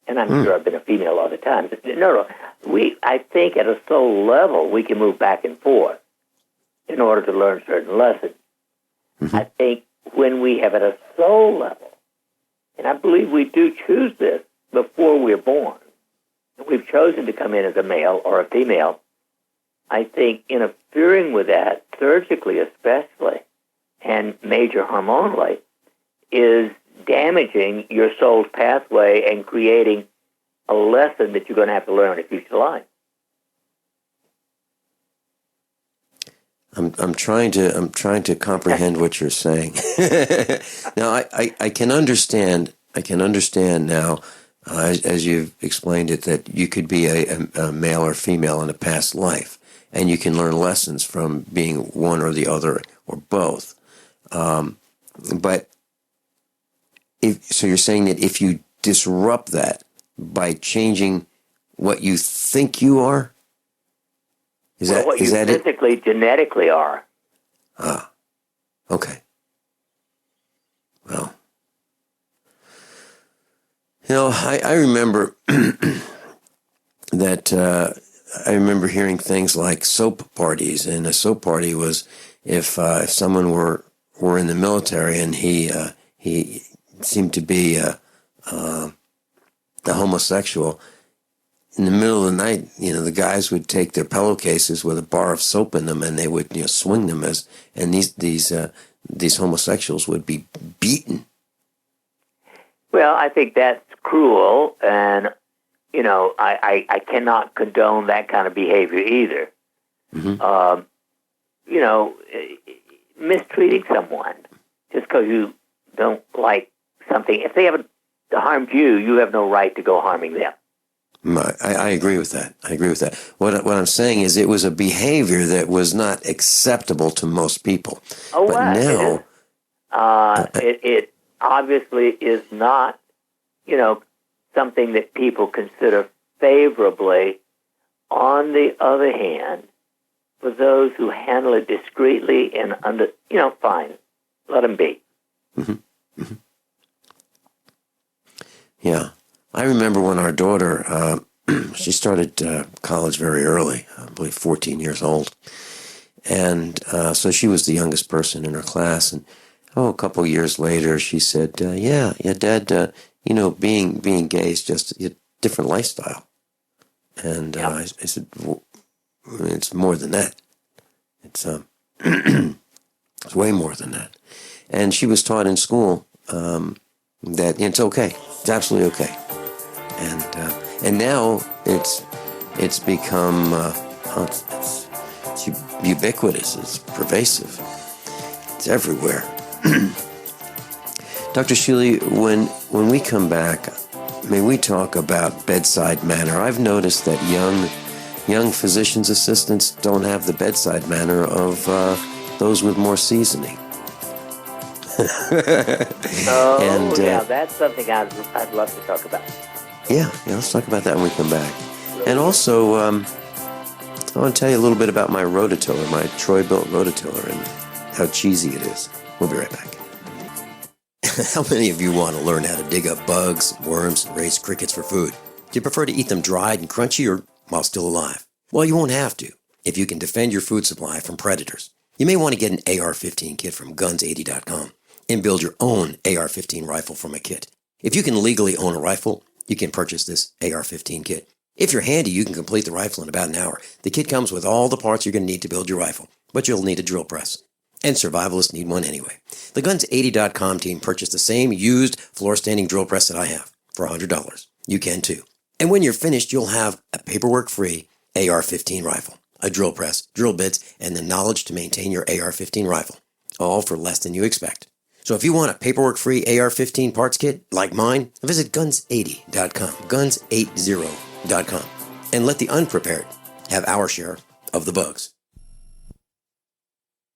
And I'm sure I've been a female other times. No. I think at a soul level, we can move back and forth in order to learn certain lessons. Mm-hmm. I think when we have at a soul level, and I believe we do choose this before we're born, and we've chosen to come in as a male or a female, I think interfering with that, surgically especially, and major hormonally, is damaging your soul's pathway and creating a lesson that you're going to have to learn in a future life. I'm trying to comprehend what you're saying. Now, I can understand now, as you've explained it, that you could be a male or female in a past life, and you can learn lessons from being one or the other or both. But so you're saying that if you disrupt that by changing what you think you are, what you physically, genetically are. Ah, okay. Well, I remember that I remember hearing things like soap parties, and a soap party was if someone were in the military and he seemed to be a homosexual. In the middle of the night, the guys would take their pillowcases with a bar of soap in them, and they would, swing them and these homosexuals would be beaten. Well, I think that's cruel, and I cannot condone that kind of behavior either. Mm-hmm. Mistreating someone just because you don't like something. If they haven't harmed you, you have no right to go harming them. I agree with that. What I'm saying is it was a behavior that was not acceptable to most people. Oh, but now... It obviously is not, something that people consider favorably. On the other hand, for those who handle it discreetly and fine, let them be. Mm-hmm. Mm-hmm. Yeah. I remember when our daughter, she started college very early, I believe 14 years old. And so she was the youngest person in her class. And a couple of years later, she said, yeah, Dad, being gay is just a different lifestyle. And I said, well, it's more than that. It's way more than that. And she was taught in school that it's okay. It's absolutely okay. And now it's become it's ubiquitous. It's pervasive. It's everywhere. Dr. Shealy, when we come back, may we talk about bedside manner? I've noticed that young physician's assistants don't have the bedside manner of those with more seasoning. Yeah, that's something I'd love to talk about. Yeah, let's talk about that when we come back. And also, I want to tell you a little bit about my rototiller, my Troy-built rototiller, and how cheesy it is. We'll be right back. How many of you want to learn how to dig up bugs, worms, and raise crickets for food? Do you prefer to eat them dried and crunchy or while still alive? Well, you won't have to if you can defend your food supply from predators. You may want to get an AR-15 kit from guns80.com and build your own AR-15 rifle from a kit. If you can legally own a rifle, you can purchase this AR-15 kit. If you're handy, you can complete the rifle in about an hour. The kit comes with all the parts you're going to need to build your rifle, but you'll need a drill press. And survivalists need one anyway. The Guns80.com team purchased the same used floor-standing drill press that I have for $100. You can too. And when you're finished, you'll have a paperwork-free AR-15 rifle, a drill press, drill bits, and the knowledge to maintain your AR-15 rifle, all for less than you expect. So if you want a paperwork-free AR-15 parts kit like mine, visit Guns80.com, Guns80.com, and let the unprepared have our share of the bugs.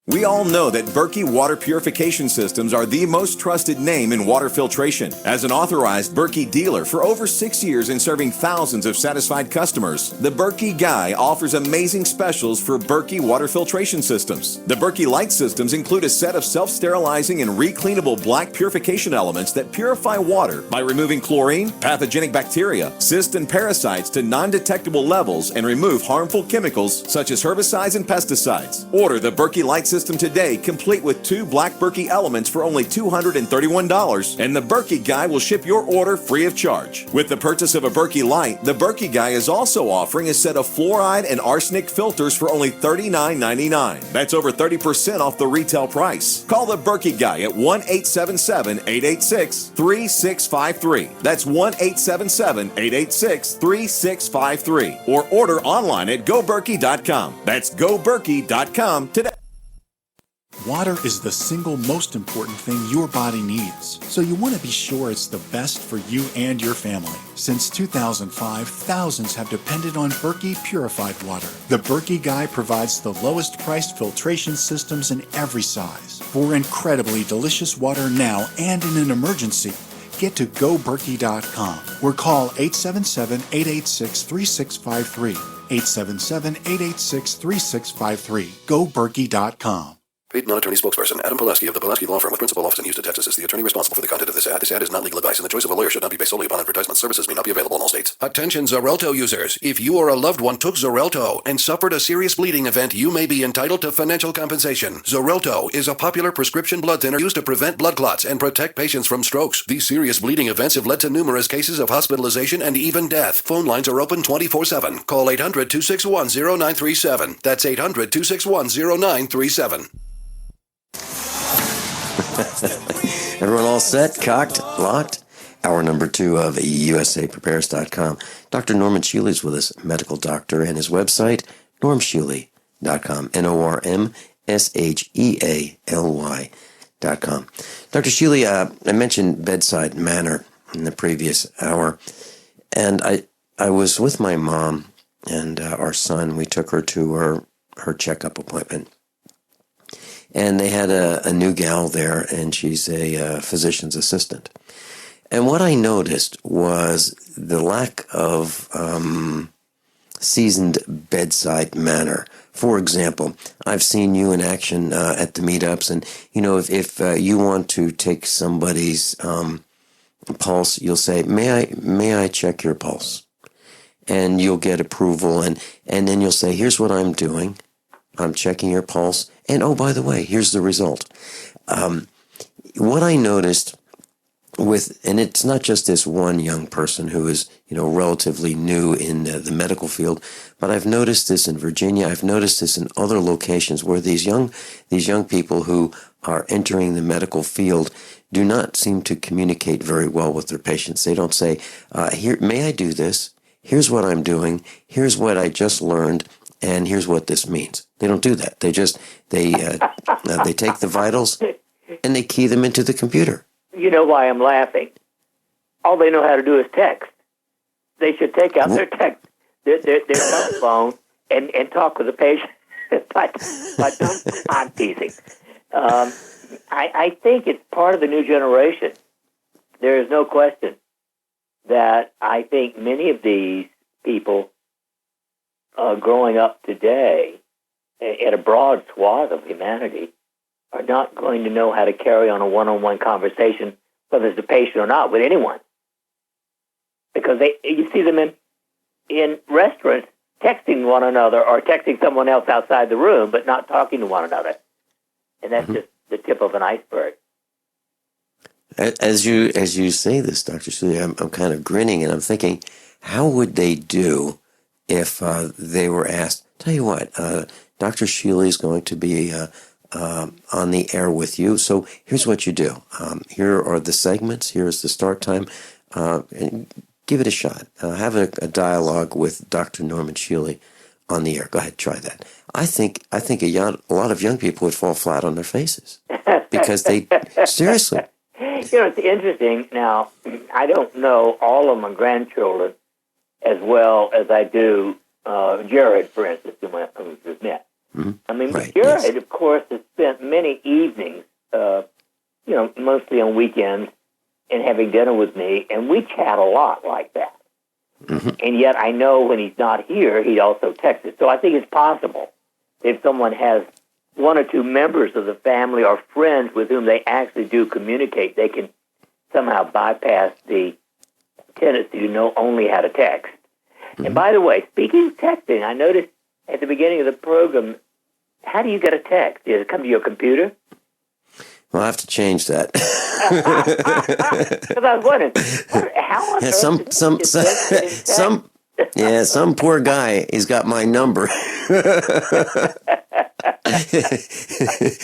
We all know that Berkey Water Purification Systems are the most trusted name in water filtration. As an authorized Berkey dealer for over 6 years and serving thousands of satisfied customers, the Berkey Guy offers amazing specials for Berkey Water Filtration Systems. The Berkey Light Systems include a set of self-sterilizing and recleanable black purification elements that purify water by removing chlorine, pathogenic bacteria, cysts, and parasites to non-detectable levels and remove harmful chemicals such as herbicides and pesticides. Order the Berkey Light System today, complete with 2 black Berkey elements for only $231, and the Berkey Guy will ship your order free of charge. With the purchase of a Berkey Light, the Berkey Guy is also offering a set of fluoride and arsenic filters for only $39.99. That's over 30% off the retail price. Call the Berkey Guy at 1-877-886-3653. That's 1-877-886-3653. Or order online at goberkey.com. That's goberkey.com today. Water is the single most important thing your body needs, so you want to be sure it's the best for you and your family. Since 2005, thousands have depended on Berkey purified water. The Berkey Guy provides the lowest priced filtration systems in every size. For incredibly delicious water now and in an emergency, get to goberkey.com or call 877-886-3653. 877-886-3653. goberkey.com. Paid non-attorney spokesperson Adam Pulaski of the Pulaski Law Firm with principal office in Houston, Texas is the attorney responsible for the content of this ad. This ad is not legal advice, and the choice of a lawyer should not be based solely upon advertisement. Services may not be available in all states. Attention Xarelto users. If you or a loved one took Xarelto and suffered a serious bleeding event, you may be entitled to financial compensation. Xarelto is a popular prescription blood thinner used to prevent blood clots and protect patients from strokes. These serious bleeding events have led to numerous cases of hospitalization and even death. Phone lines are open 24/7. Call 800-261-0937. That's 800-261-0937. Everyone all set, cocked, locked? Hour number 2 of USAPrepares.com. Dr. Norman Shealy is with us, medical doctor, and his website, normshealy.com, NORMSHEALY.com. Dr. Shealy, I mentioned bedside manner in the previous hour, and I was with my mom and our son. We took her to her checkup appointment. And they had a new gal there, and she's a physician's assistant. And what I noticed was the lack of seasoned bedside manner. For example, I've seen you in action at the meetups, and if you want to take somebody's pulse, you'll say, "May I check your pulse?" And you'll get approval, and then you'll say, "Here's what I'm doing. I'm checking your pulse. And oh, by the way, here's the result." What I noticed and it's not just this one young person who is, relatively new in the medical field, but I've noticed this in Virginia. I've noticed this in other locations where these young people who are entering the medical field do not seem to communicate very well with their patients. They don't say, "Here, may I do this? Here's what I'm doing. Here's what I just learned, and here's what this means." They don't do that. They just they take the vitals and they key them into the computer. You know why I'm laughing? All they know how to do is text. They should take out their text, their cell phone, and talk with the patient. But I'm teasing. I think it's part of the new generation. There is no question that I think many of these people growing up today at a broad swath of humanity are not going to know how to carry on a one-on-one conversation, whether it's a patient or not, with anyone. Because you see them in restaurants texting one another or texting someone else outside the room, but not talking to one another. And that's just the tip of an iceberg. As you say this, Dr. Shealy, I'm kind of grinning and I'm thinking, how would they do if they were asked, tell you what, Dr. Shealy is going to be on the air with you, so here's what you do. Here are the segments, here's the start time, and give it a shot. Have a dialogue with Dr. Norman Shealy on the air. Go ahead, try that. I think a lot of young people would fall flat on their faces because they, seriously. You know, it's interesting. Now, I don't know all of my grandchildren as well as I do Jared, for instance, whom I just met. Mm-hmm. I mean, right, Jared, yes. of course, has spent many evenings, mostly on weekends, and having dinner with me, and we chat a lot like that. Mm-hmm. And yet I know when he's not here, he also texts. So I think it's possible if someone has one or two members of the family or friends with whom they actually do communicate, they can somehow bypass the tendency to know only how to text. Mm-hmm. And by the way, speaking of texting, I noticed at the beginning of the program, how do you get a text? Does it come to your computer? Well, I have to change that. Because I was wondering, how on earth some poor guy, he's got my number.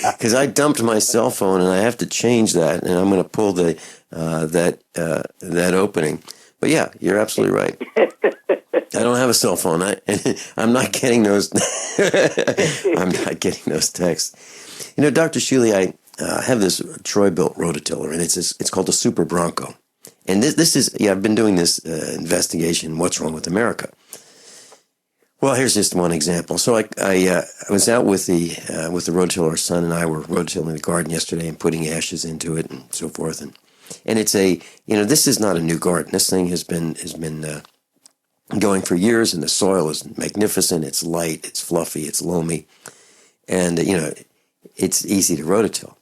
Because I dumped my cell phone and I have to change that, and I'm going to pull the that opening. But yeah, you're absolutely right. I don't have a cell phone. I'm not getting those. I'm not getting those texts. You know, Dr. Shealy, I have this Troy-built rototiller, and it's called a Super Bronco. And this is I've been doing this investigation. What's wrong with America? Well, here's just one example. So I was out with the rototiller. Our son and I were rototilling the garden yesterday and putting ashes into it and so forth. And it's this is not a new garden. This thing has been going for years, and the soil is magnificent. It's light, it's fluffy, it's loamy, and it's easy to rototill.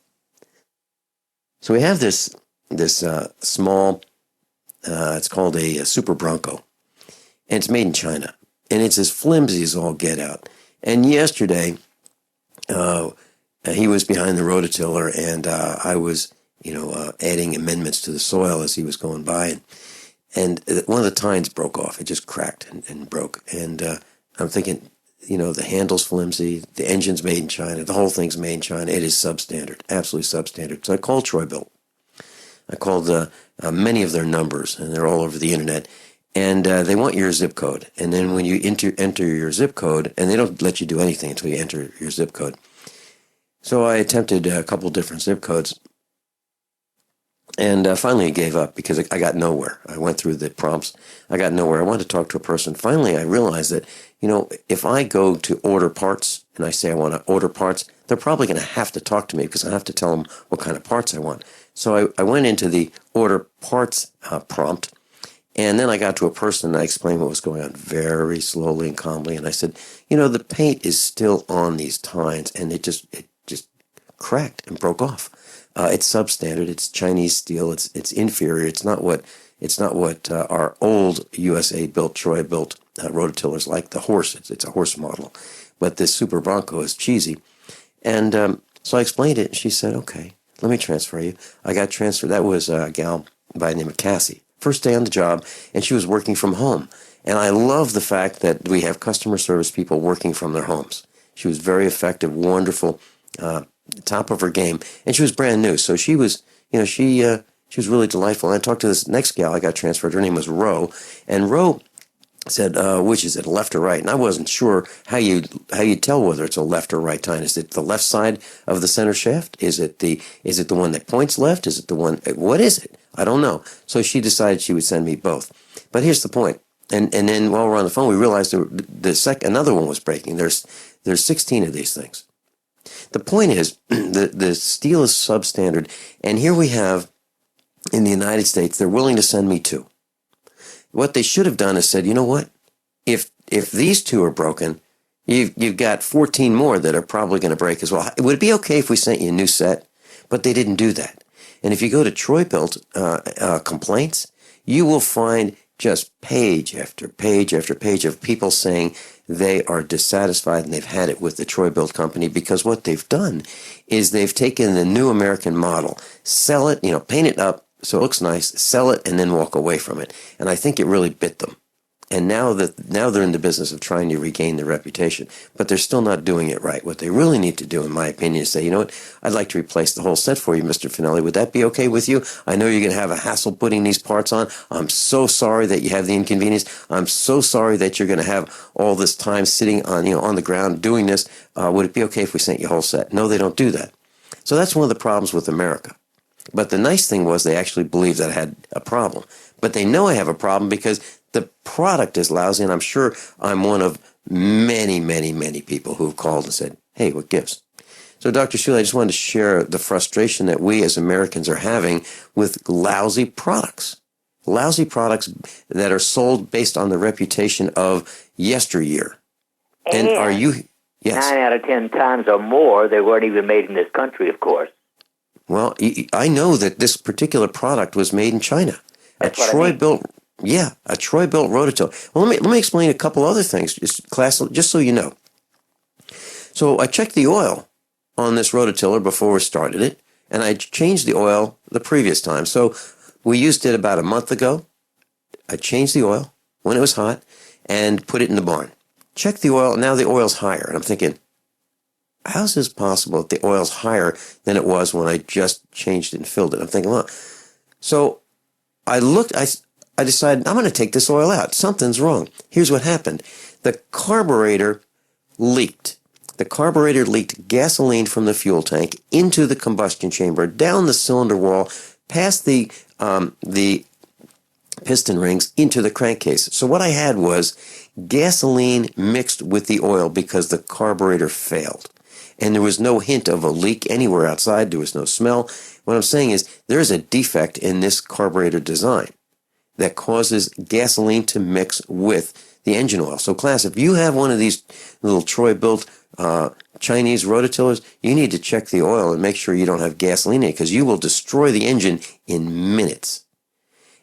So we have this small. It's called a Super Bronco, and it's made in China. And it's as flimsy as all get out. And yesterday, he was behind the rototiller, and I was, adding amendments to the soil as he was going by. And one of the tines broke off. It just cracked and broke. And I'm thinking, the handle's flimsy, the engine's made in China, the whole thing's made in China. It is substandard, absolutely substandard. So I called Troy-Bilt. I called many of their numbers, and they're all over the internet. And they want your zip code. And then when you enter your zip code, and they don't let you do anything until you enter your zip code. So I attempted a couple different zip codes. And finally I gave up because I got nowhere. I went through the prompts. I got nowhere. I wanted to talk to a person. Finally, I realized that, if I go to order parts and I say I want to order parts, they're probably going to have to talk to me because I have to tell them what kind of parts I want. So I went into the order parts prompt. And then I got to a person and I explained what was going on very slowly and calmly. And I said, the paint is still on these tines and it just cracked and broke off. It's substandard. It's Chinese steel. It's inferior. It's not what our old USA built, Troy built rototillers like the horse. It's a horse model. But this Super Bronco is cheesy. And so I explained it and she said, okay, let me transfer you. I got transferred. That was a gal by the name of Cassie. First day on the job, and she was working from home. And I love the fact that we have customer service people working from their homes. She was very effective, wonderful, top of her game, and she was brand new. So she was, she was really delightful. And I talked to this next gal I got transferred. Her name was Ro, and Ro said, which is it, left or right? And I wasn't sure how you tell whether it's a left or right tine. Is it the left side of the center shaft? Is it the one that points left? Is it the one? What is it? I don't know. So she decided she would send me both. But here's the point. And then while we're on the phone, we realized another one was breaking. There's 16 of these things. The point is, the steel is substandard, and here we have in the United States, they're willing to send me 2. What they should have done is said, you know what? If these 2 are broken, you've got 14 more that are probably going to break as well. Would it be okay if we sent you a new set? But they didn't do that. And if you go to Troy-Bilt complaints, you will find just page after page after page of people saying they are dissatisfied and they've had it with the Troy-Bilt company, because what they've done is they've taken the new American model, sell it, paint it up so it looks nice, sell it, and then walk away from it. And I think it really bit them. And now they're in the business of trying to regain their reputation, but they're still not doing it right. What they really need to do, in my opinion, is say, you know what, I'd like to replace the whole set for you, Mr. Finelli. Would that be okay with you? I know you're going to have a hassle putting these parts on. I'm so sorry that you have the inconvenience. I'm so sorry that you're going to have all this time sitting on the ground doing this. Would it be okay if we sent you a whole set? No, they don't do that. So that's one of the problems with America. But the nice thing was they actually believed that I had a problem. But they know I have a problem because the product is lousy, and I'm sure I'm one of many, many, many people who have called and said, hey, what gives? So, Dr. Shealy, I just wanted to share the frustration that we as Americans are having with lousy products that are sold based on the reputation of yesteryear. And are you... Yes. 9 out of 10 times or more, they weren't even made in this country, of course. Well, I know that this particular product was made in China. A Troy-Bilt rototiller. Well, let me explain a couple other things, just so you know. So I checked the oil on this rototiller before we started it, and I changed the oil the previous time. So we used it about a month ago. I changed the oil when it was hot and put it in the barn. Check the oil. Now the oil's higher, and I'm thinking, how's this possible if the oil's higher than it was when I just changed it and filled it? I'm thinking, well, so I decided I'm going to take this oil out. Something's wrong. Here's what happened. The carburetor leaked. The carburetor leaked gasoline from the fuel tank into the combustion chamber, down the cylinder wall, past the piston rings into the crankcase. So what I had was gasoline mixed with the oil because the carburetor failed. And there was no hint of a leak anywhere outside. There was no smell. What I'm saying is there's a defect in this carburetor design that causes gasoline to mix with the engine oil. So, class, if you have one of these little Troy-Bilt Chinese rototillers, you need to check the oil and make sure you don't have gasoline in it, because you will destroy the engine in minutes.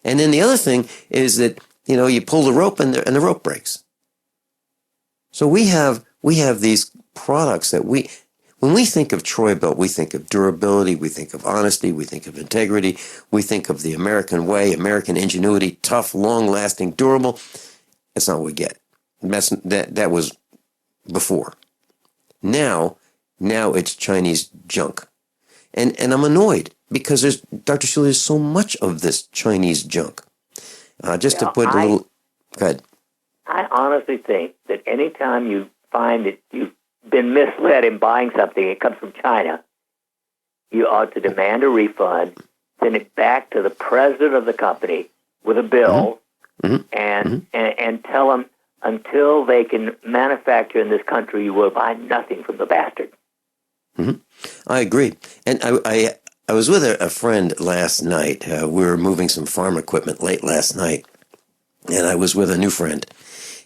And then the other thing is that, you pull the rope and the rope breaks. So we have these products that when we think of Troy-Bilt, we think of durability, we think of honesty, we think of integrity, we think of the American way, American ingenuity, tough, long-lasting, durable. That's not what we get. That was before. Now it's Chinese junk. And I'm annoyed because Dr. Shealy, there's so much of this Chinese junk. To put a little... Go ahead. I honestly think that anytime you find that you've been misled in buying something, it comes from China, you ought to demand a refund, send it back to the president of the company with a bill, and tell them until they can manufacture in this country, you will buy nothing from the bastard. I agree. And I was with a friend last night. We were moving some farm equipment late last night, and I was with a new friend.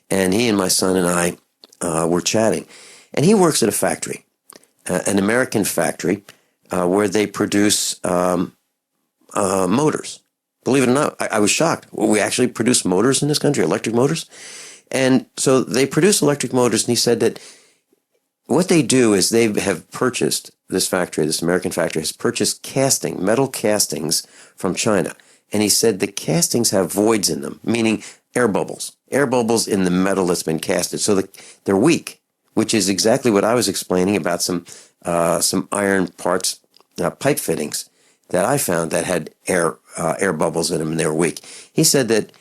And he and my son and I were chatting. And he works at a factory, an American factory, where they produce motors. Believe it or not, I was shocked. We actually produce motors in this country, electric motors. And so they produce electric motors, and he said that what they do is they have purchased, this American factory has purchased metal castings from China. And he said the castings have voids in them, meaning air bubbles in the metal that's been casted. So they're weak, which is exactly what I was explaining about some some iron parts, pipe fittings that I found that had air bubbles in them and they were weak. He said that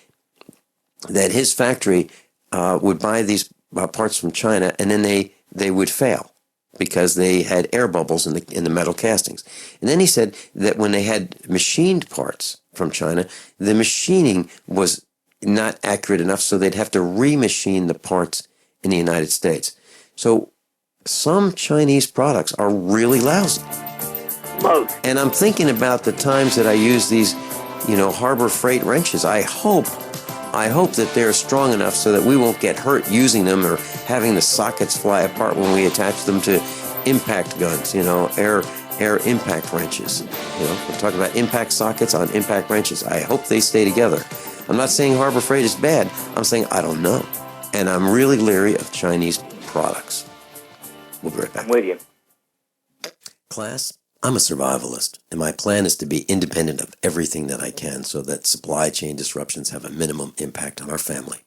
his factory would buy these parts from China and then they would fail because they had air bubbles in the metal castings. And then he said that when they had machined parts from China, the machining was not accurate enough, so they'd have to remachine the parts in the United States. So some Chinese products are really lousy. Most. And I'm thinking about the times that I use these, Harbor Freight wrenches. I hope that they're strong enough so that we won't get hurt using them or having the sockets fly apart when we attach them to impact guns, air impact wrenches. We're talking about impact sockets on impact wrenches. I hope they stay together. I'm not saying Harbor Freight is bad. I'm saying I don't know. And I'm really leery of Chinese products. We'll be right back. I'm with you. Class, I'm a survivalist, and my plan is to be independent of everything that I can so that supply chain disruptions have a minimum impact on our family.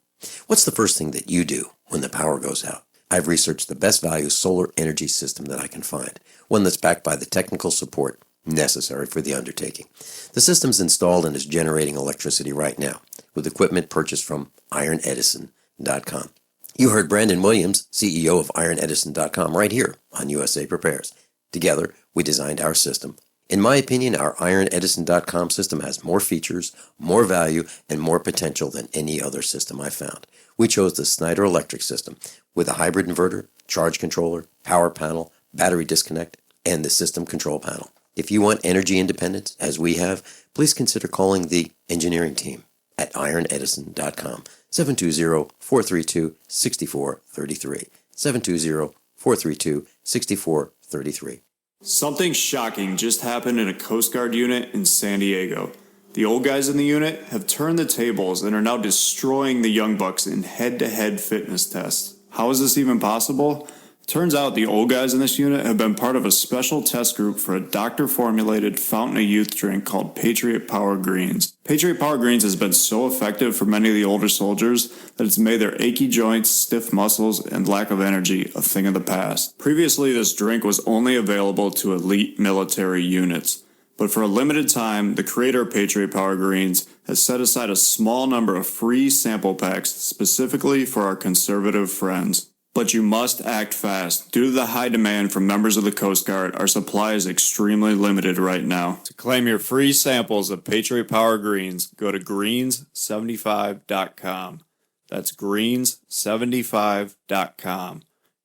What's the first thing that you do when the power goes out? I've researched the best value solar energy system that I can find, one that's backed by the technical support necessary for the undertaking. The system's installed and is generating electricity right now with equipment purchased from ironedison.com. You heard Brandon Williams, CEO of ironedison.com, right here on USA Prepares. Together, we designed our system. In my opinion, our ironedison.com system has more features, more value, and more potential than any other system I found. We chose the Snyder Electric system with a hybrid inverter, charge controller, power panel, battery disconnect, and the system control panel. If you want energy independence, as we have, please consider calling the engineering team at ironedison.com, 720-432-6433, 720-432-6433. Something shocking just happened in a Coast Guard unit in San Diego. The old guys in the unit have turned the tables and are now destroying the young bucks in head-to-head fitness tests. How is this even possible? Turns out the old guys in this unit have been part of a special test group for a doctor-formulated fountain of youth drink called Patriot Power Greens. Patriot Power Greens has been so effective for many of the older soldiers that it's made their achy joints, stiff muscles, and lack of energy a thing of the past. Previously, this drink was only available to elite military units. But for a limited time, the creator of Patriot Power Greens has set aside a small number of free sample packs specifically for our conservative friends. But you must act fast. Due to the high demand from members of the Coast Guard, our supply is extremely limited right now. To claim your free samples of Patriot Power Greens, go to greens75.com. That's greens75.com.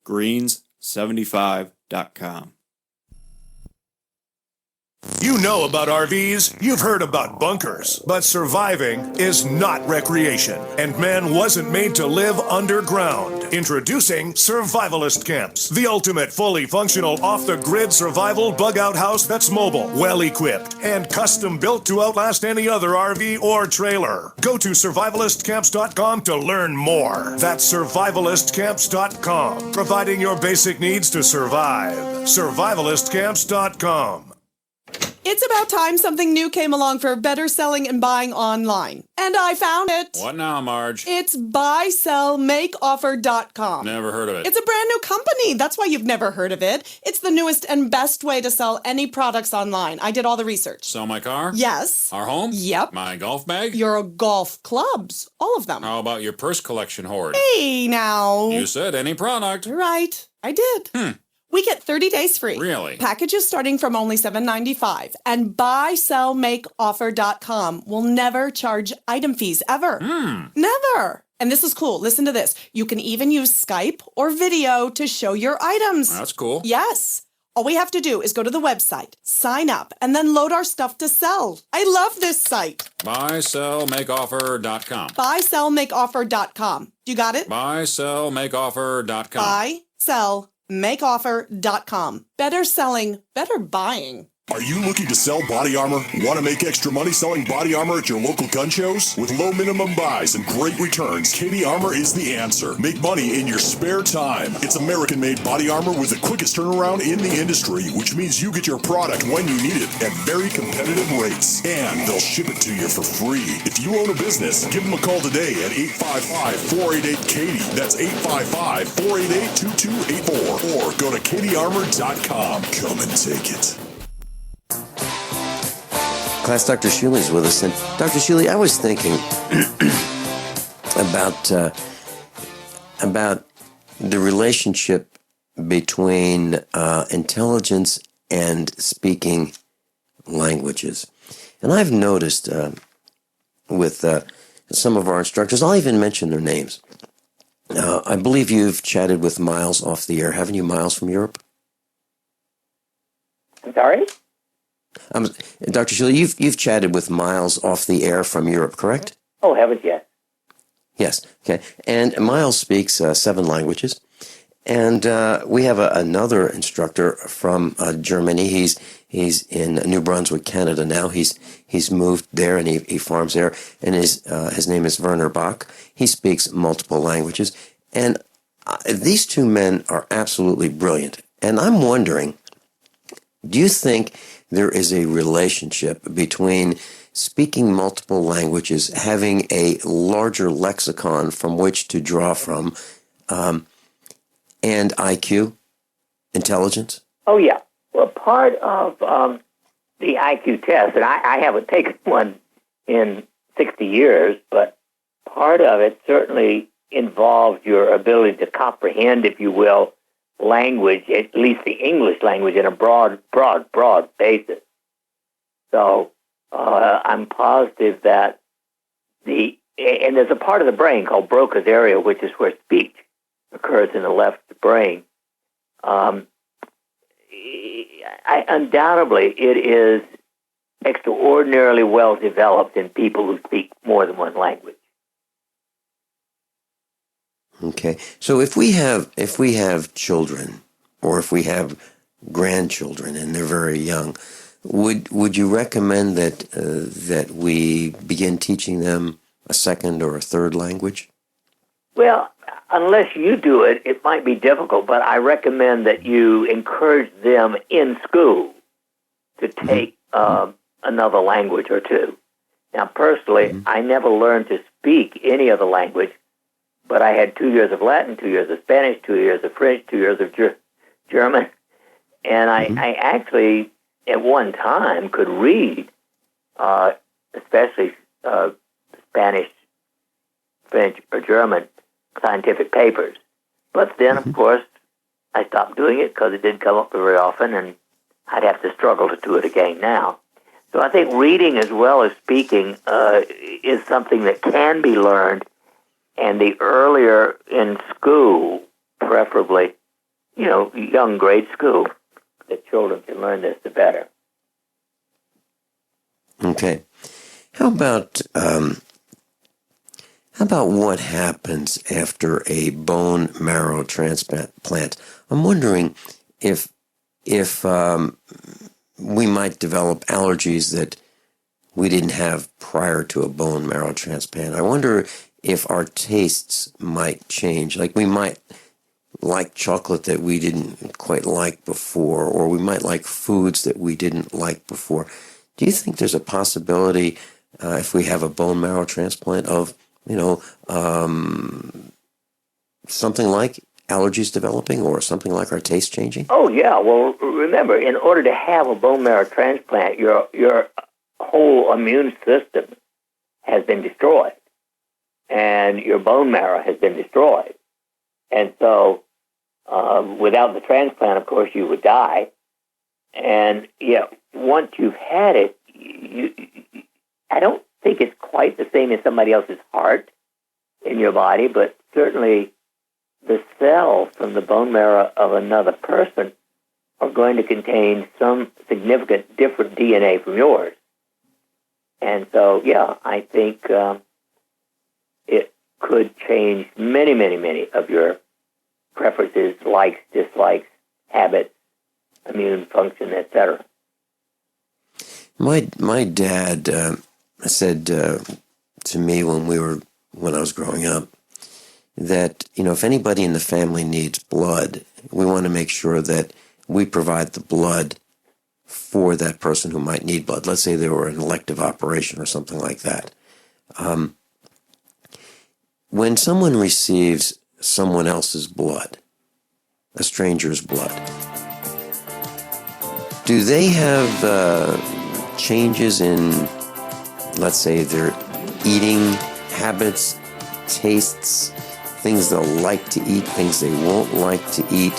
greens75.com. You know about RVs, you've heard about bunkers, but surviving is not recreation, and man wasn't made to live underground. Introducing Survivalist Camps, the ultimate fully functional off-the-grid survival bug-out house that's mobile, well-equipped, and custom-built to outlast any other RV or trailer. Go to survivalistcamps.com to learn more. That's survivalistcamps.com, providing your basic needs to survive. Survivalistcamps.com. It's about time something new came along for better selling and buying online. And I found it. What now, Marge? It's buysellmakeoffer.com. Never heard of it. It's a brand new company. That's why you've never heard of it. It's the newest and best way to sell any products online. I did all the research. Sell my car? Yes. Our home? Yep. My golf bag? Your golf clubs. All of them. How about your purse collection hoard? Hey, now. You said any product. Right. I did. We get 30 days free. Really? Packages starting from only $7.95. And buysellmakeoffer.com will never charge item fees ever. Never. And this is cool. Listen to this. You can even use Skype or video to show your items. That's cool. Yes. All we have to do is go to the website, sign up, and then load our stuff to sell. I love this site. Buysellmakeoffer.com. Buysellmakeoffer.com. You got it? Buysellmakeoffer.com. Buysellmakeoffer.com. Better selling, better buying. Are you looking to sell body armor? Want to make extra money selling body armor at your local gun shows? With low minimum buys and great returns, Katie Armor is the answer. Make money in your spare time. It's American-made body armor with the quickest turnaround in the industry, which means you get your product when you need it at very competitive rates. And they'll ship it to you for free. If you own a business, give them a call today at 855-488-KATIE. That's 855-488-2284. Or go to katiearmor.com. Come and take it. Class, Dr. Shealy is with us. And Dr. Shealy, I was thinking about the relationship between intelligence and speaking languages. And I've noticed with some of our instructors, I'll even mention their names. I believe you've chatted with Miles off the air. Haven't you, Miles from Europe? I'm sorry? Dr. Shealy, you've chatted with Miles off the air from Europe, correct? Oh, haven't yet. Yes. Okay. And Miles speaks 7 languages. And we have another instructor from Germany. He's in New Brunswick, Canada now. He's moved there and he farms there. And his name is Werner Bach. He speaks multiple languages. And these 2 men are absolutely brilliant. And I'm wondering, do you think there is a relationship between speaking multiple languages, having a larger lexicon from which to draw from, and IQ, intelligence? Oh, yeah. Well, part of the IQ test, and I haven't taken one in 60 years, but part of it certainly involves your ability to comprehend, if you will, language, at least the English language, in a broad basis. So I'm positive that and there's a part of the brain called Broca's area, which is where speech occurs in the left brain. Undoubtedly, it is extraordinarily well developed in people who speak more than one language. Okay, so if we have children, or if we have grandchildren and they're very young, would you recommend that we begin teaching them a second or a third language? Well, unless you do it, it might be difficult, but I recommend that you encourage them in school to take another language or two. Now, personally, I never learned to speak any other language, but I had 2 years of Latin, 2 years of Spanish, 2 years of French, 2 years of German, and I actually, at one time, could read, especially Spanish, French, or German scientific papers. But then, of course, I stopped doing it because it didn't come up very often, and I'd have to struggle to do it again now. So I think reading as well as speaking is something that can be learned, and the earlier in school, preferably, young grade school, that children can learn this, the better. Okay. How about what happens after a bone marrow transplant? I'm wondering if we might develop allergies that we didn't have prior to a bone marrow transplant. I wonder if our tastes might change. Like we might like chocolate that we didn't quite like before, or we might like foods that we didn't like before. Do you think there's a possibility, if we have a bone marrow transplant, of something like allergies developing, or something like our taste changing? Oh, yeah. Well, remember, in order to have a bone marrow transplant, your whole immune system has been destroyed, and your bone marrow has been destroyed. And so, without the transplant, of course, you would die. And, once you've had it, I don't think it's quite the same as somebody else's heart in your body, but certainly the cells from the bone marrow of another person are going to contain some significant different DNA from yours. And so, I think it could change many, many, many of your preferences, likes, dislikes, habits, immune function, etc. My dad said to me when I was growing up that, if anybody in the family needs blood, we want to make sure that we provide the blood for that person who might need blood. Let's say there were an elective operation or something like that. When someone receives someone else's blood, a stranger's blood, do they have changes in, let's say, their eating habits, tastes, things they'll like to eat, things they won't like to eat,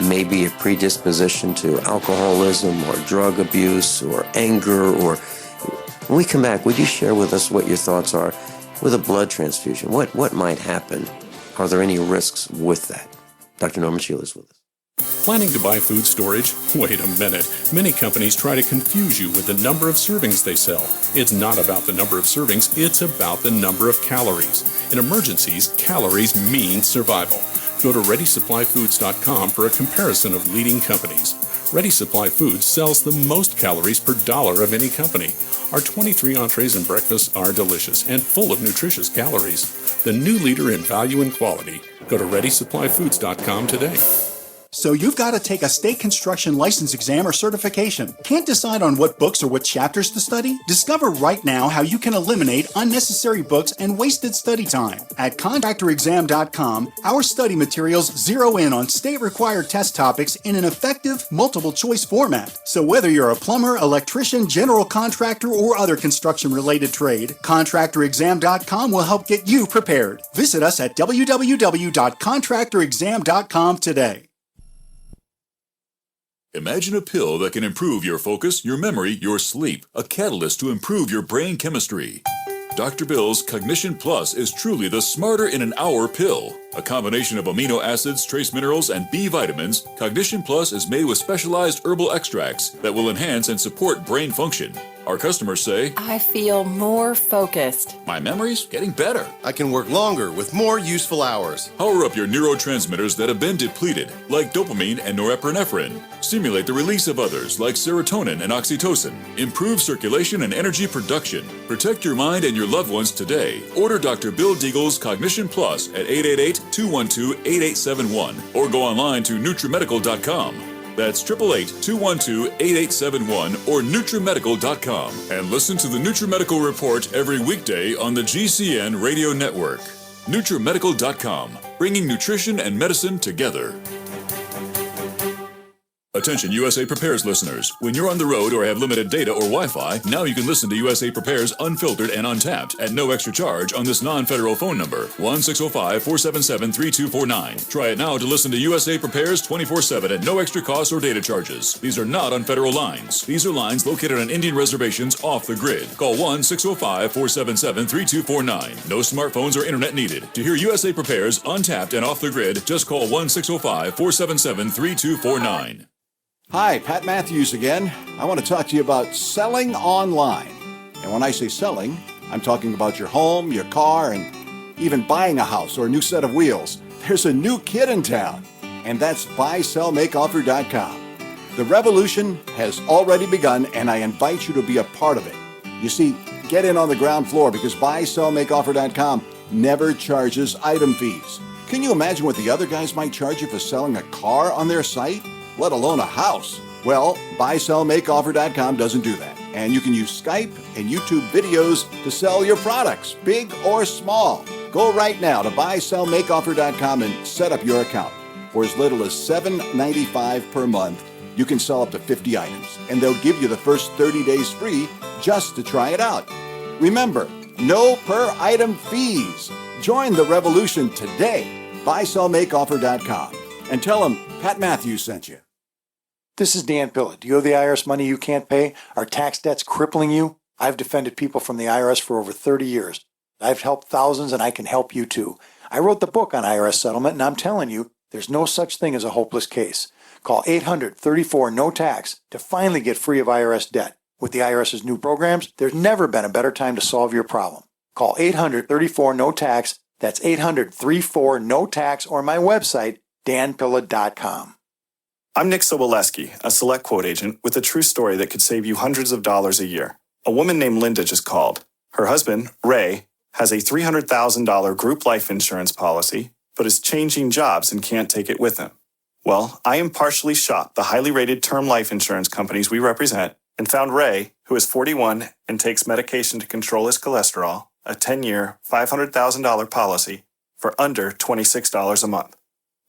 maybe a predisposition to alcoholism or drug abuse or anger? Or when we come back, would you share with us what your thoughts are with a blood transfusion? What might happen? Are there any risks with that? Dr. Norman Shealy is with us. Planning to buy food storage? Wait a minute. Many companies try to confuse you with the number of servings they sell. It's not about the number of servings, it's about the number of calories. In emergencies, calories mean survival. Go to ReadySupplyFoods.com for a comparison of leading companies. Ready Supply Foods sells the most calories per dollar of any company. Our 23 entrees and breakfasts are delicious and full of nutritious calories. The new leader in value and quality. Go to ReadySupplyFoods.com today. So you've got to take a state construction license exam or certification. Can't decide on what books or what chapters to study? Discover right now how you can eliminate unnecessary books and wasted study time. At contractorexam.com, our study materials zero in on state-required test topics in an effective, multiple-choice format. So whether you're a plumber, electrician, general contractor, or other construction-related trade, contractorexam.com will help get you prepared. Visit us at www.contractorexam.com today. Imagine a pill that can improve your focus, your memory, your sleep, a catalyst to improve your brain chemistry. Dr. Bill's Cognition Plus is truly the smarter in an hour pill. A combination of amino acids, trace minerals, and B vitamins, Cognition Plus is made with specialized herbal extracts that will enhance and support brain function. Our customers say, I feel more focused. My memory's getting better. I can work longer with more useful hours. Power up your neurotransmitters that have been depleted, like dopamine and norepinephrine. Stimulate the release of others, like serotonin and oxytocin. Improve circulation and energy production. Protect your mind and your loved ones today. Order Dr. Bill Deagle's Cognition Plus at 888-212-8871 or go online to NutriMedical.com. That's 888-212-8871 or NutriMedical.com. And listen to the NutriMedical Report every weekday on the GCN Radio Network. NutriMedical.com, bringing nutrition and medicine together. Attention USA Prepares listeners. When you're on the road or have limited data or Wi-Fi, now you can listen to USA Prepares unfiltered and untapped at no extra charge on this non-federal phone number, 1-605-477-3249. Try it now to listen to USA Prepares 24/7 at no extra cost or data charges. These are not on federal lines. These are lines located on Indian reservations off the grid. Call 1-605-477-3249. No smartphones or internet needed. To hear USA Prepares untapped and off the grid, just call 1-605-477-3249. Hi, Pat Matthews again. I want to talk to you about selling online. And when I say selling, I'm talking about your home, your car, and even buying a house or a new set of wheels. There's a new kid in town, and that's buysellmakeoffer.com. The revolution has already begun, and I invite you to be a part of it. You see, get in on the ground floor because buysellmakeoffer.com never charges item fees. Can you imagine what the other guys might charge you for selling a car on their site? Let alone a house. Well, buysellmakeoffer.com doesn't do that. And you can use Skype and YouTube videos to sell your products, big or small. Go right now to buysellmakeoffer.com and set up your account. For as little as $7.95 per month, you can sell up to 50 items. And they'll give you the first 30 days free just to try it out. Remember, no per item fees. Join the revolution today. buysellmakeoffer.com. And tell them Pat Matthews sent you. This is Dan Pilla. Do you owe the IRS money you can't pay? Are tax debts crippling you? I've defended people from the IRS for over 30 years. I've helped thousands, and I can help you too. I wrote the book on IRS settlement, and I'm telling you, there's no such thing as a hopeless case. Call 800-34-NO-TAX to finally get free of IRS debt. With the IRS's new programs, there's never been a better time to solve your problem. Call 800-34-NO-TAX. That's 800-34-NO-TAX or my website, danpilla.com. I'm Nick Soboleski, a select quote agent with a true story that could save you hundreds of dollars a year. A woman named Linda just called. Her husband, Ray, has a $300,000 group life insurance policy, but is changing jobs and can't take it with him. Well, I impartially shopped the highly rated term life insurance companies we represent and found Ray, who is 41 and takes medication to control his cholesterol, a 10-year, $500,000 policy for under $26 a month.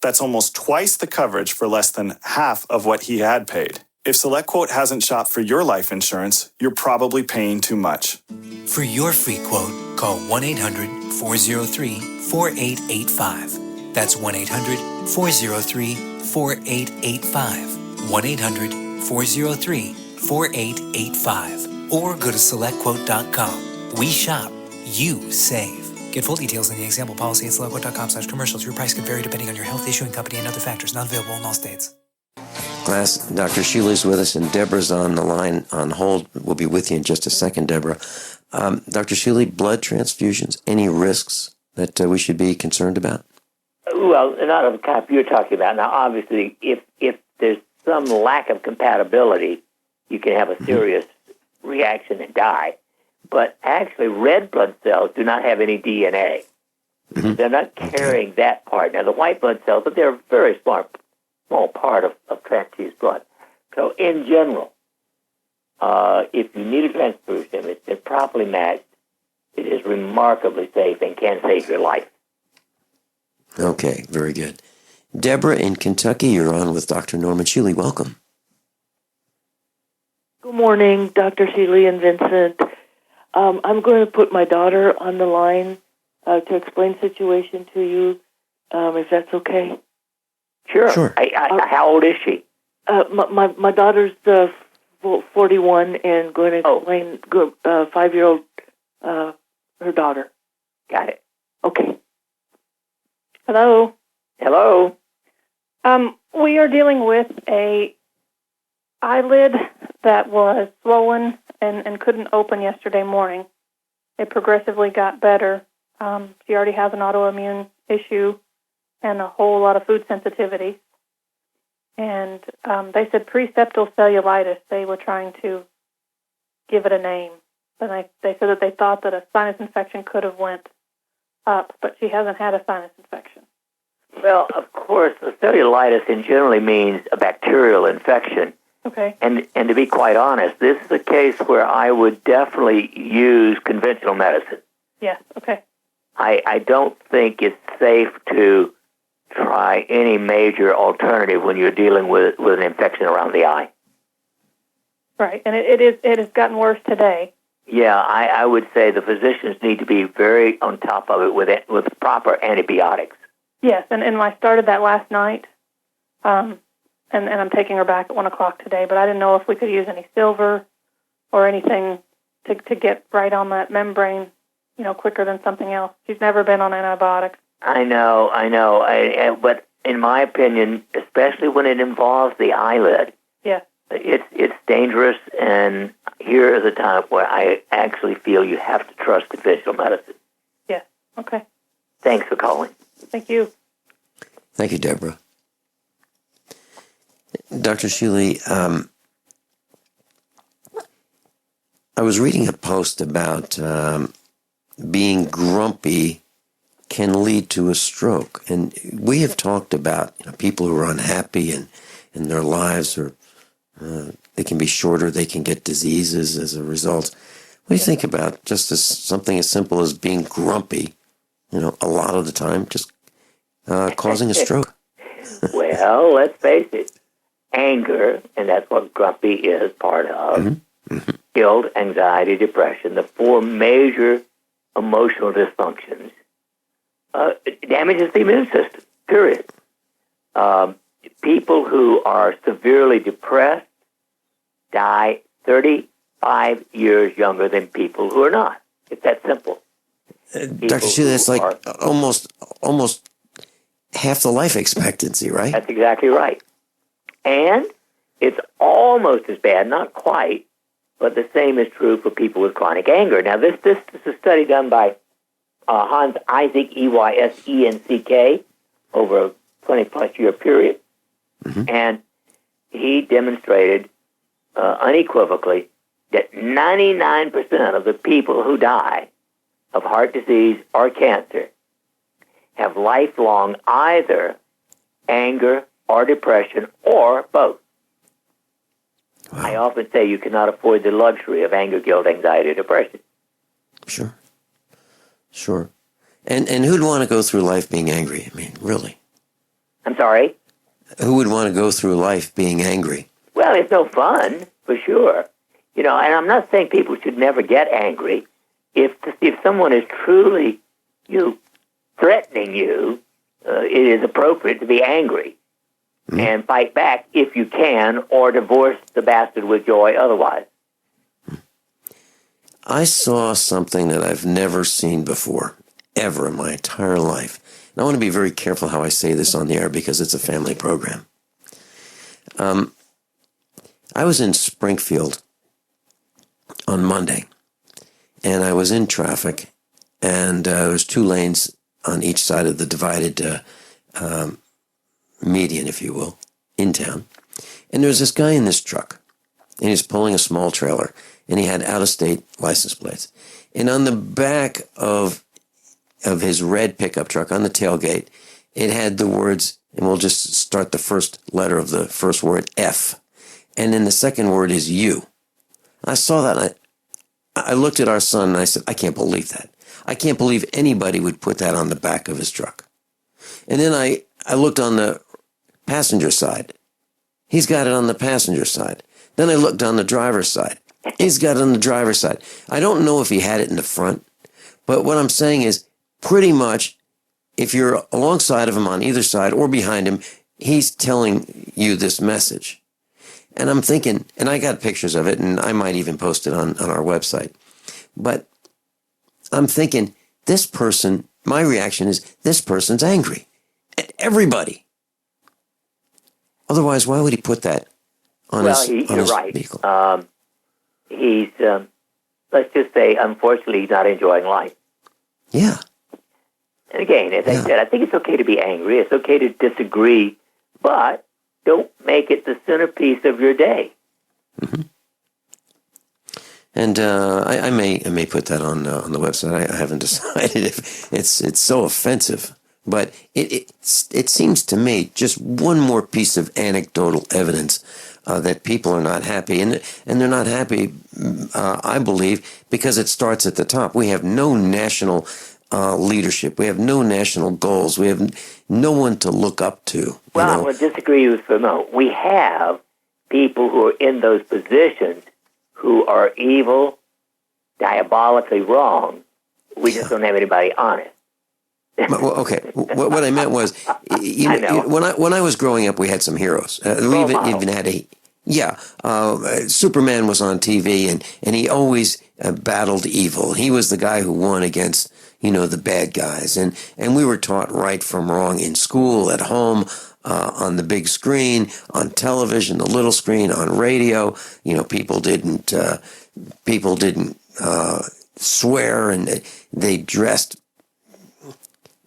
That's almost twice the coverage for less than half of what he had paid. If SelectQuote hasn't shopped for your life insurance, you're probably paying too much. For your free quote, call 1-800-403-4885. That's 1-800-403-4885. 1-800-403-4885. Or go to selectquote.com. We shop, you save. Get full details in the example policy at selectquote.com/commercials. Your price could vary depending on your health, issuing company, and other factors. Not available in all states. Class, Dr. Shealy's with us, and Deborah's on the line on hold. We'll be with you in just a second, Deborah. Dr. Shealy, blood transfusions, any risks that we should be concerned about? Well, not of the type you're talking about. Now, obviously, if there's some lack of compatibility, you can have a serious reaction and die. But actually, red blood cells do not have any DNA. They're not carrying that part. Now, the white blood cells, but they're a very small part of transfused blood. So, in general, if you need a transfusion, it's been properly matched. It is remarkably safe and can save your life. Okay, very good. Deborah in Kentucky, you're on with Dr. Norman Shealy. Welcome. Good morning, Dr. Shealy and Vincent. I'm going to put my daughter on the line to explain the situation to you, if that's okay. Sure. How old is she? My daughter's 41 and going to explain 5-year-old her daughter. Got it. Okay. Hello. Hello. We are dealing with a eyelid that was swollen and couldn't open yesterday morning. It progressively got better. She already has an autoimmune issue and a whole lot of food sensitivity. And they said preseptal cellulitis. They were trying to give it a name. And they said that they thought that a sinus infection could have went up, but she hasn't had a sinus infection. Well, of course, the cellulitis in generally means a bacterial infection. Okay. And to be quite honest, this is a case where I would definitely use conventional medicine. Yes, okay. I don't think it's safe to try any major alternative when you're dealing with an infection around the eye. Right, and it has gotten worse today. Yeah, I would say the physicians need to be very on top of it with proper antibiotics. Yes, and I started that last night, and I'm taking her back at 1 o'clock today, but I didn't know if we could use any silver or anything to get right on that membrane, quicker than something else. She's never been on antibiotics. I know. But in my opinion, especially when it involves the eyelid, yeah, it's dangerous, and here is a time where I actually feel you have to trust conventional medicine. Yeah, okay. Thanks for calling. Thank you. Thank you, Deborah. Dr. Shealy, I was reading a post about being grumpy can lead to a stroke. And we have talked about people who are unhappy and their lives are they can be shorter, they can get diseases as a result. What do you think about just as something as simple as being grumpy, a lot of the time, just causing a stroke? Well, let's face it. Anger, and that's what grumpy is part of, guilt, anxiety, depression, the 4 major emotional dysfunctions, damages the immune system, period. People who are severely depressed die 35 years younger than people who are not. It's that simple. Dr. Shealy, that's like almost half the life expectancy, right? That's exactly right. And it's almost as bad, not quite, but the same is true for people with chronic anger. Now, this is a study done by Hans Eysenck, Eysenck, over a 20-plus year period. And he demonstrated unequivocally that 99% of the people who die of heart disease or cancer have lifelong either anger or depression or both. Wow. I often say you cannot afford the luxury of anger, guilt, anxiety, depression. Sure. And who'd want to go through life being angry? I mean, really? I'm sorry? Who would want to go through life being angry? Well, it's no fun, for sure. You know, and I'm not saying people should never get angry. If someone is truly threatening you, it is appropriate to be angry and fight back if you can, or divorce the bastard with joy otherwise. I saw something that I've never seen before, ever in my entire life. And I want to be very careful how I say this on the air because it's a family program. I was in Springfield on Monday, and I was in traffic, and there was 2 lanes on each side of the divided median, if you will, in town. And there was this guy in this truck, and he was pulling a small trailer, and he had out-of-state license plates. And on the back of his red pickup truck, on the tailgate, it had the words, and we'll just start the first letter of the first word, F. And then the second word is U. I saw that, and I looked at our son, and I said, I can't believe that. I can't believe anybody would put that on the back of his truck. And then I looked on the passenger side. He's got it on the passenger side. Then I looked on the driver's side. He's got it on the driver's side. I don't know if he had it in the front, but what I'm saying is pretty much if you're alongside of him on either side or behind him, he's telling you this message. And I'm thinking, and I got pictures of it, and I might even post it on our website. But I'm thinking, this person, my reaction is, this person's angry at everybody. Otherwise, why would he put that on his vehicle? You're right. He's, let's just say, unfortunately, he's not enjoying life. Yeah. And again, as I said, I think it's okay to be angry. It's okay to disagree, but don't make it the centerpiece of your day. Mm-hmm. And I may put that on the website. I haven't decided if it's so offensive, but it seems to me just one more piece of anecdotal evidence that people are not happy, and they're not happy. I believe because it starts at the top. We have no national leadership. We have no national goals. We have no one to look up to. Well, I'm going to disagree with you for a moment. We have people who are in those positions who are evil, diabolically wrong. We just don't have anybody honest. Well, okay. What I meant was, when I was growing up, we had some heroes. We even had Superman was on TV, and he always battled evil. He was the guy who won against, the bad guys. And we were taught right from wrong in school, at home, on the big screen, on television, the little screen, on radio. People didn't swear, and they dressed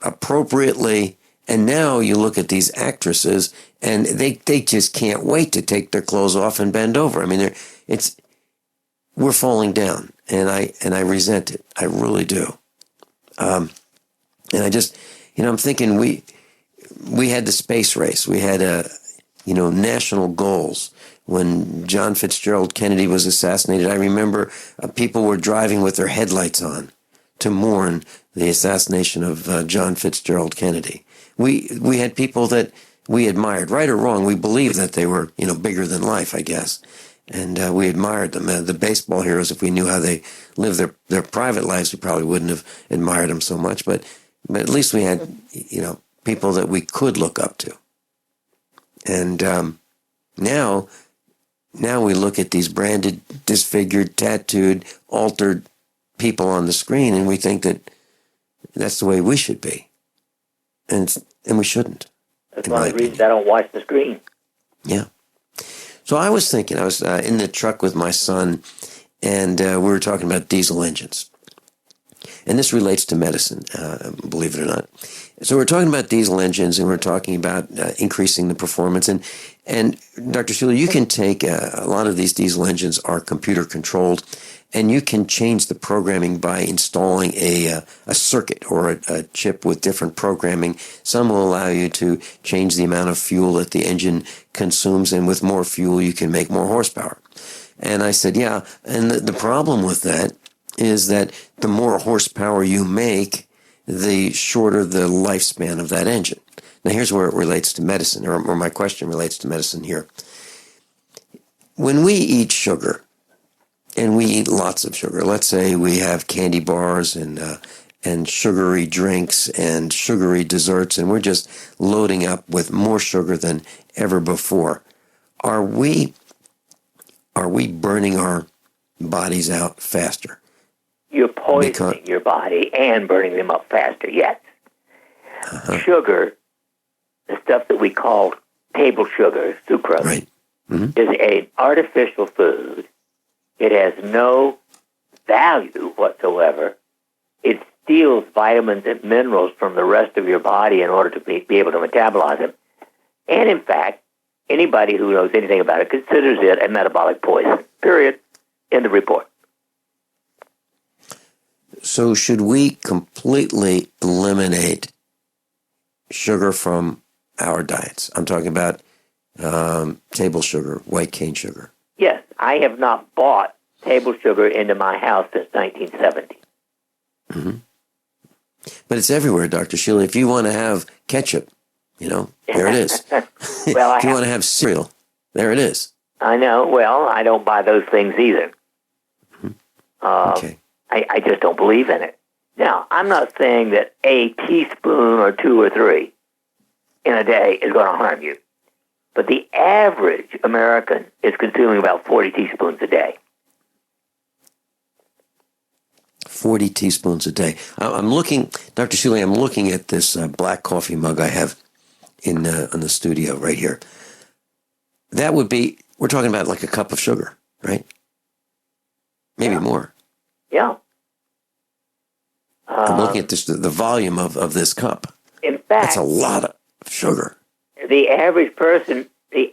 appropriately. And now you look at these actresses, and they just can't wait to take their clothes off and bend over. I mean, we're falling down, and I resent it. I really do. And I just, I'm thinking we had the space race. We had national goals. When John Fitzgerald Kennedy was assassinated, I remember people were driving with their headlights on to mourn the assassination of John Fitzgerald Kennedy. We had people that we admired, right or wrong. We believed that they were, bigger than life, I guess. And we admired them. The baseball heroes, if we knew how they lived their private lives, we probably wouldn't have admired them so much. But at least we had, people that we could look up to. And now we look at these branded, disfigured, tattooed, altered people on the screen, and we think that that's the way we should be. And we shouldn't. That's one of the reasons I don't watch the screen. Yeah. So I was thinking, I was in the truck with my son, and we were talking about diesel engines. And this relates to medicine, believe it or not. So we're talking about diesel engines, and we're talking about increasing the performance. And Dr. Shealy, you can take a lot of these diesel engines are computer controlled, and you can change the programming by installing a circuit or a chip with different programming. Some will allow you to change the amount of fuel that the engine consumes, and with more fuel, you can make more horsepower. And I said, yeah. And the problem with that is that the more horsepower you make, the shorter the lifespan of that engine. Now, here's where it relates to medicine, or my question relates to medicine here. When we eat sugar, and we eat lots of sugar, let's say we have candy bars and sugary drinks and sugary desserts, and we're just loading up with more sugar than ever before, are we burning our bodies out faster? You're poisoning your body and burning them up faster, yes. Sugar, the stuff that we call table sugar, sucrose, is an artificial food. It has no value whatsoever. It steals vitamins and minerals from the rest of your body in order to be able to metabolize them. And in fact, anybody who knows anything about it considers it a metabolic poison, period, in the report. So should we completely eliminate sugar from our diets? I'm talking about table sugar, white cane sugar. Yes, I have not bought table sugar into my house since 1970. Mm-hmm. But it's everywhere, Dr. Shealy. If you want to have ketchup, there it is. Well, if you want to have cereal, there it is. I know. Well, I don't buy those things either. Okay. I just don't believe in it. Now, I'm not saying that a teaspoon or 2 or 3 in a day is going to harm you. But the average American is consuming about 40 teaspoons a day. 40 teaspoons a day. I'm looking, Dr. Shealy, I'm looking at this black coffee mug I have in the studio right here. That would be, we're talking about like a cup of sugar, right? Maybe more. Yeah. I'm looking at this, the volume of this cup. In fact, that's a lot of sugar. The average person is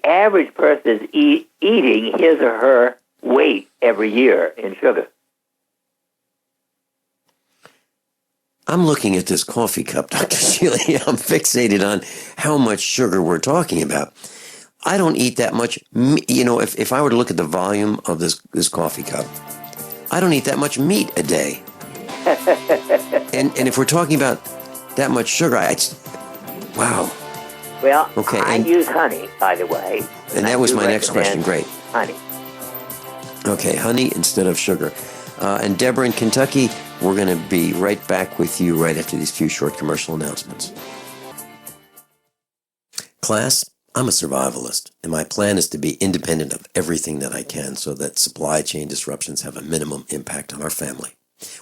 eating his or her weight every year in sugar. I'm looking at this coffee cup, Dr. Shealy. I'm fixated on how much sugar we're talking about. I don't eat that much. If I were to look at the volume of this coffee cup, I don't eat that much meat a day. and if we're talking about that much sugar, wow. Well, okay, I use honey, by the way. And that was my next question. Great. Honey. Okay, honey instead of sugar. And Deborah in Kentucky, we're going to be right back with you right after these few short commercial announcements. Class, I'm a survivalist, and my plan is to be independent of everything that I can so that supply chain disruptions have a minimum impact on our family.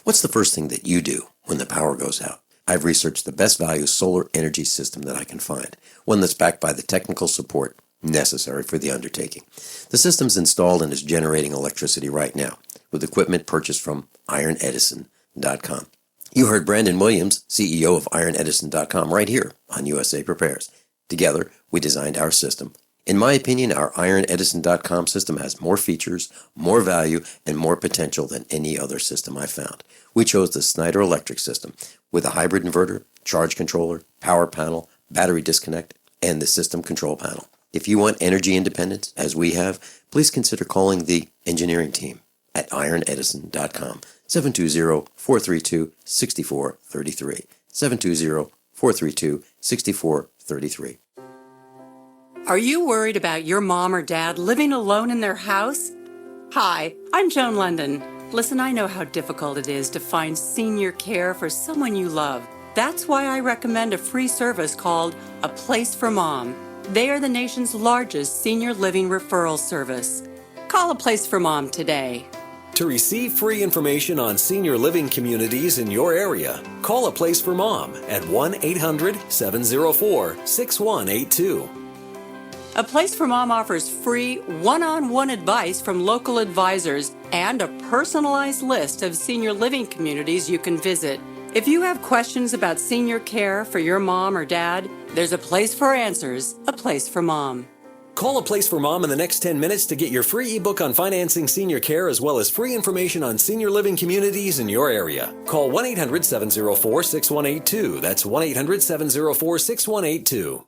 What's the first thing that you do when the power goes out? I've researched the best value solar energy system that I can find, one that's backed by the technical support necessary for the undertaking. The system's installed and is generating electricity right now, with equipment purchased from ironedison.com. You heard Brandon Williams, CEO of ironedison.com, right here on USA Prepares. Together, we designed our system. In my opinion, our ironedison.com system has more features, more value, and more potential than any other system I found. We chose the Snyder Electric system with a hybrid inverter, charge controller, power panel, battery disconnect, and the system control panel. If you want energy independence, as we have, please consider calling the engineering team at ironedison.com, 720-432-6433, 720-432-6433. Are you worried about your mom or dad living alone in their house? Hi, I'm Joan London. Listen, I know how difficult it is to find senior care for someone you love. That's why I recommend a free service called A Place for Mom. They are the nation's largest senior living referral service. Call A Place for Mom today. To receive free information on senior living communities in your area, call A Place for Mom at 1-800-704-6182. A Place for Mom offers free one-on-one advice from local advisors and a personalized list of senior living communities you can visit. If you have questions about senior care for your mom or dad, there's a place for answers, a place for mom. Call A Place for Mom in the next 10 minutes to get your free ebook on financing senior care as well as free information on senior living communities in your area. Call 1-800-704-6182. That's 1-800-704-6182.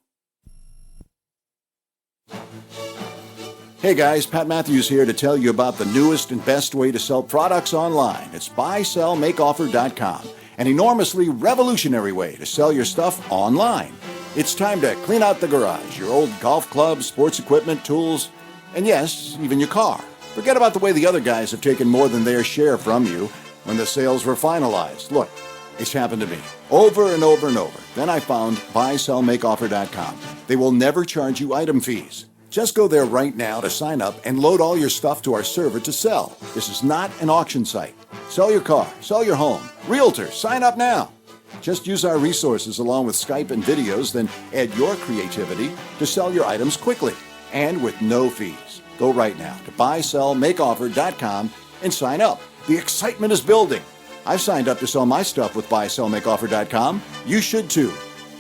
Hey guys, Pat Matthews here to tell you about the newest and best way to sell products online. It's buysellmakeoffer.com, an enormously revolutionary way to sell your stuff online. It's time to clean out the garage, your old golf clubs, sports equipment, tools, and yes, even your car. Forget about the way the other guys have taken more than their share from you when the sales were finalized. Look, it's happened to me over and over and over. Then I found buysellmakeoffer.com. They will never charge you item fees. Just go there right now to sign up and load all your stuff to our server to sell. This is not an auction site. Sell your car, sell your home. Realtor, sign up now. Just use our resources along with Skype and videos, then add your creativity to sell your items quickly and with no fees. Go right now to buysellmakeoffer.com and sign up. The excitement is building. I've signed up to sell my stuff with buysellmakeoffer.com. You should too.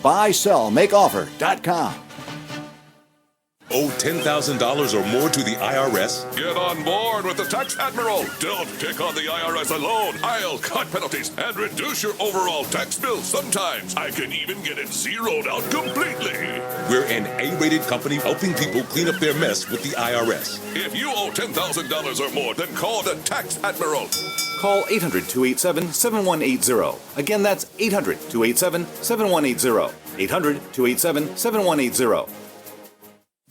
buysellmakeoffer.com. Owe $10,000 or more to the IRS? Get on board with the Tax Admiral. Don't take on the IRS alone. I'll cut penalties and reduce your overall tax bill. Sometimes I can even get it zeroed out completely. We're an A-rated company helping people clean up their mess with the IRS. If you owe $10,000 or more, then call the Tax Admiral. Call 800-287-7180. Again, that's 800-287-7180. 800-287-7180.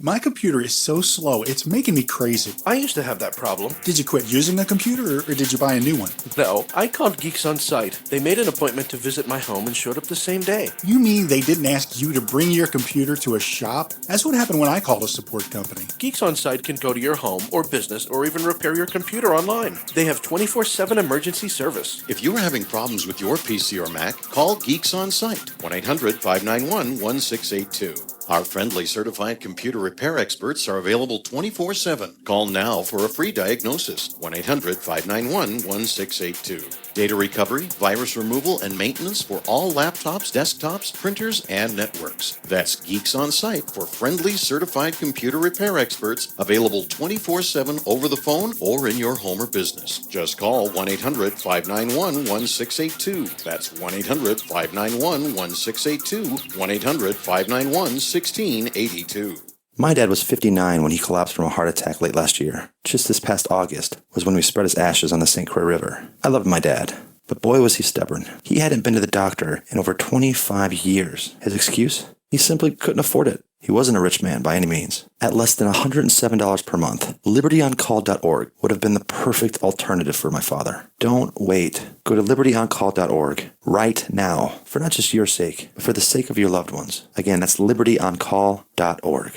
My computer is so slow, it's making me crazy. I used to have that problem. Did you quit using a computer, or did you buy a new one? No, I called Geeks On Site. They made an appointment to visit my home and showed up the same day. You mean they didn't ask you to bring your computer to a shop? That's what happened when I called a support company. Geeks On Site can go to your home or business or even repair your computer online. They have 24/7 emergency service. If you are having problems with your PC or Mac, call Geeks On Site, 1-800-591-1682. Our friendly certified computer repair experts are available 24/7. Call now for a free diagnosis, 1-800-591-1682. Data recovery, virus removal, and maintenance for all laptops, desktops, printers, and networks. That's Geeks On Site for friendly certified computer repair experts, available 24/7 over the phone or in your home or business. Just call 1-800-591-1682. That's 1-800-591-1682, 1-800-591-1682. My dad was 59 when he collapsed from a heart attack late last year. Just this past August was when we spread his ashes on the St. Croix River. I loved my dad, but boy was he stubborn. He hadn't been to the doctor in over 25 years. His excuse? He simply couldn't afford it. He wasn't a rich man by any means. At less than $107 per month, libertyoncall.org would have been the perfect alternative for my father. Don't wait. Go to libertyoncall.org right now, for not just your sake, but for the sake of your loved ones. Again, that's libertyoncall.org.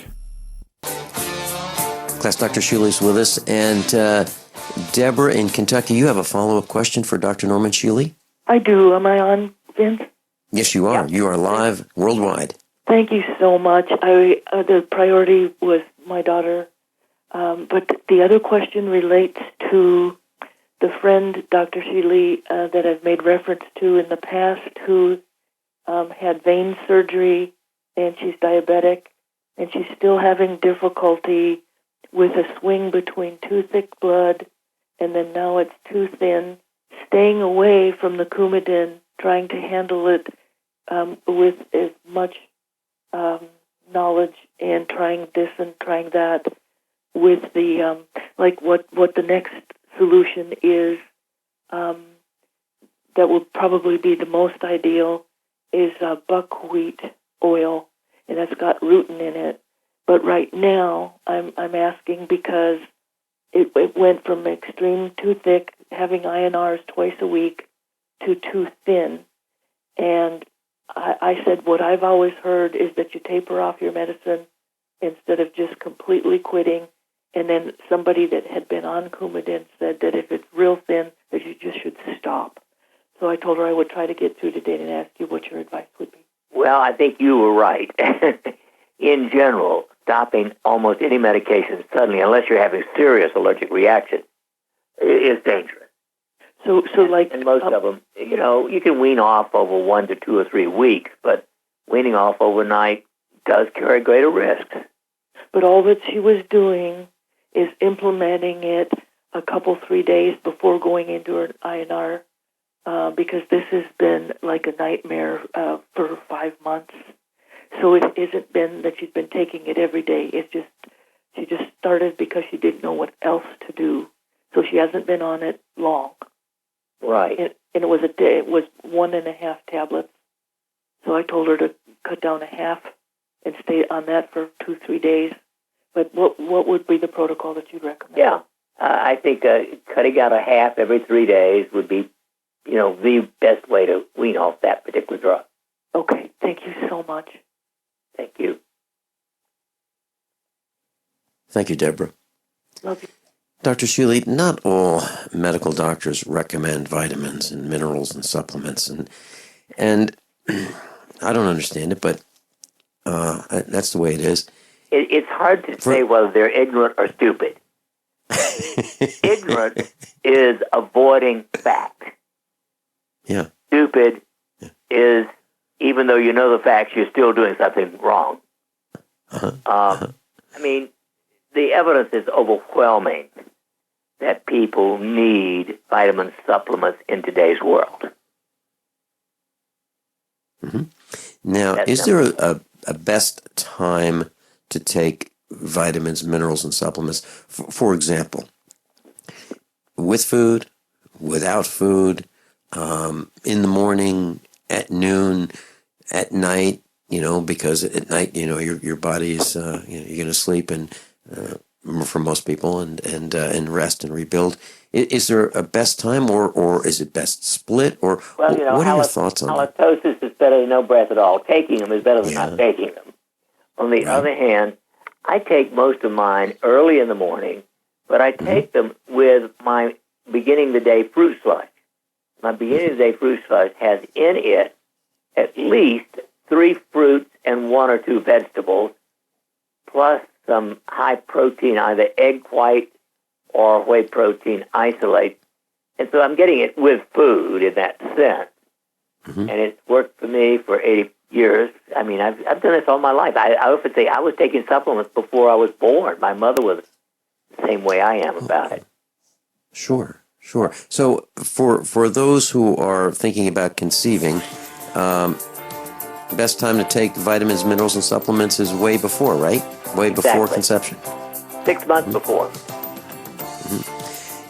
Class Dr. Shealy is with us, and Deborah in Kentucky, you have a follow-up question for Dr. Norman Shealy? I do. Am I on, Vince? Yes, you are. Yeah. You are live worldwide. Thank you so much. The priority was my daughter, but the other question relates to the friend, Dr. Shealy, that I've made reference to in the past, who had vein surgery, and she's diabetic, and she's still having difficulty with a swing between too thick blood, and then now it's too thin, staying away from the Coumadin, trying to handle it with as much knowledge, and trying this and trying that with the what the next solution is that will probably be the most ideal is buckwheat oil, and that's got rutin in it. But right now, I'm asking because it went from extreme too thick, having INRs twice a week, to too thin, and I said what I've always heard is that you taper off your medicine instead of just completely quitting. And then somebody that had been on Coumadin said that if it's real thin, that you just should stop. So I told her I would try to get through today and ask you what your advice would be. Well, I think you were right. In general, stopping almost any medication suddenly, unless you're having serious allergic reaction, is dangerous. And most of them, you can wean off over 1 to 2 or 3 weeks, but weaning off overnight does carry greater risks. But all that she was doing is implementing it a couple, 3 days before going into her INR, because this has been like a nightmare for 5 months. So it isn't been that she's been taking it every day. It's just she just started because she didn't know what else to do. So she hasn't been on it long. Right. And it was a day. It was 1.5 tablets. So I told her to cut down a half and stay on that for 2-3 days. But what would be the protocol that you'd recommend? Yeah, I think cutting out a half every 3 days would be, the best way to wean off that particular drug. Okay, thank you so much. Thank you. Thank you, Deborah. Love you. Dr. Shealy, not all medical doctors recommend vitamins and minerals and supplements, and I don't understand it, but that's the way it is. It's hard to say whether they're ignorant or stupid. Ignorant is avoiding fact. Yeah. Stupid is, even though you know the facts, you're still doing something wrong. I mean, the evidence is overwhelming that people need vitamin supplements in today's world. Mm-hmm. Now, is there a best time to take vitamins, minerals, and supplements? For example, with food, without food, in the morning, at noon, at night, because at night, your body is, you're going to sleep and for most people and rest and rebuild. Is there a best time or is it best split? Or what are your thoughts on that? Halitosis is better than no breath at all. Taking them is better than not taking them. On the other hand, I take most of mine early in the morning, but I take them with my beginning of the day fruit slush. My beginning of the day fruit slush has in it at least 3 fruits and 1 or 2 vegetables, plus some high protein, either egg white or whey protein isolate. And so I'm getting it with food in that sense. And it's worked for me for 80 years. I mean, I've done this all my life. I often say I was taking supplements before I was born. My mother was the same way I am about it. Sure. So for those who are thinking about conceiving, best time to take vitamins, minerals, and supplements is way before, right? Way before conception. 6 months before.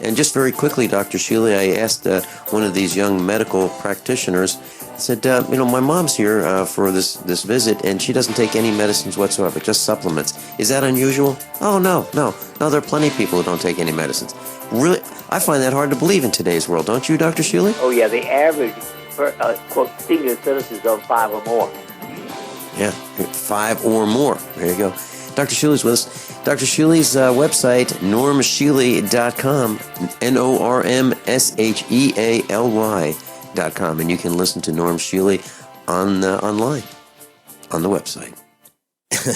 And just very quickly, Dr. Shealy, I asked one of these young medical practitioners, I said, my mom's here for this visit, and she doesn't take any medicines whatsoever, just supplements. Is that unusual? Oh, no. There are plenty of people who don't take any medicines. Really, I find that hard to believe in today's world, don't you, Dr. Shealy? Oh, yeah, the average, quote, senior citizen is on 5 or more. Yeah, 5 or more. There you go. Dr. Shealy's with us. Dr. Shealy's website, normshealy.com, NORMSHEALY.com, and you can listen to Norm Shealy online, on the website.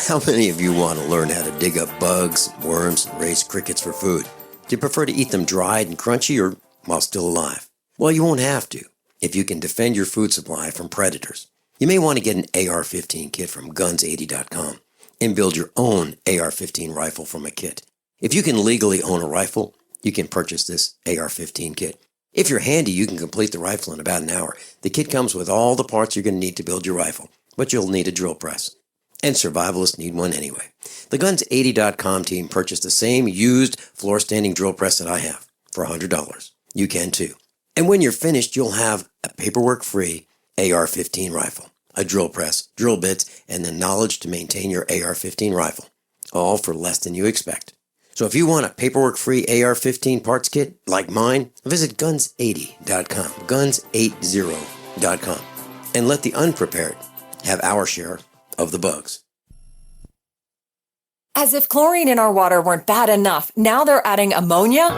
How many of you want to learn how to dig up bugs, worms, and raise crickets for food? Do you prefer to eat them dried and crunchy or while still alive? Well, you won't have to if you can defend your food supply from predators. You may want to get an AR-15 kit from guns80.com. and build your own AR-15 rifle from a kit. If you can legally own a rifle, you can purchase this AR-15 kit. If you're handy, you can complete the rifle in about an hour. The kit comes with all the parts you're going to need to build your rifle, but you'll need a drill press. And survivalists need one anyway. The Guns80.com team purchased the same used floor-standing drill press that I have for $100. You can too. And when you're finished, you'll have a paperwork-free AR-15 rifle, a drill press, drill bits, and the knowledge to maintain your AR-15 rifle, all for less than you expect. So if you want a paperwork-free AR-15 parts kit like mine, visit Guns80.com, Guns80.com, and let the unprepared have our share of the bugs. As if chlorine in our water weren't bad enough, now they're adding ammonia?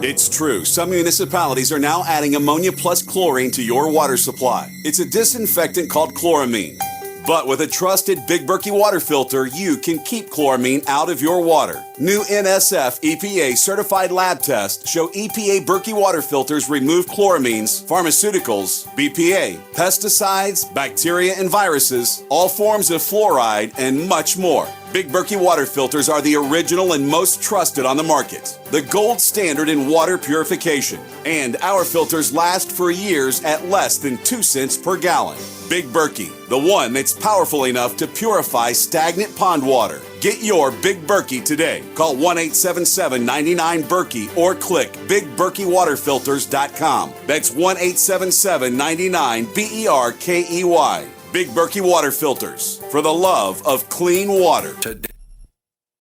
It's true. Some municipalities are now adding ammonia plus chlorine to your water supply. It's a disinfectant called chloramine. But with a trusted Big Berkey water filter, you can keep chloramine out of your water. New NSF EPA certified lab tests show EPA Berkey water filters remove chloramines, pharmaceuticals, BPA, pesticides, bacteria and viruses, all forms of fluoride, and much more. Big Berkey water filters are the original and most trusted on the market, the gold standard in water purification. And our filters last for years at less than 2 cents per gallon. Big Berkey, the one that's powerful enough to purify stagnant pond water. Get your Big Berkey today. Call 1-877-99-BERKEY or click BigBerkeyWaterFilters.com. That's 1-877-99-BERKEY. Big Berkey Water Filters, for the love of clean water. Today.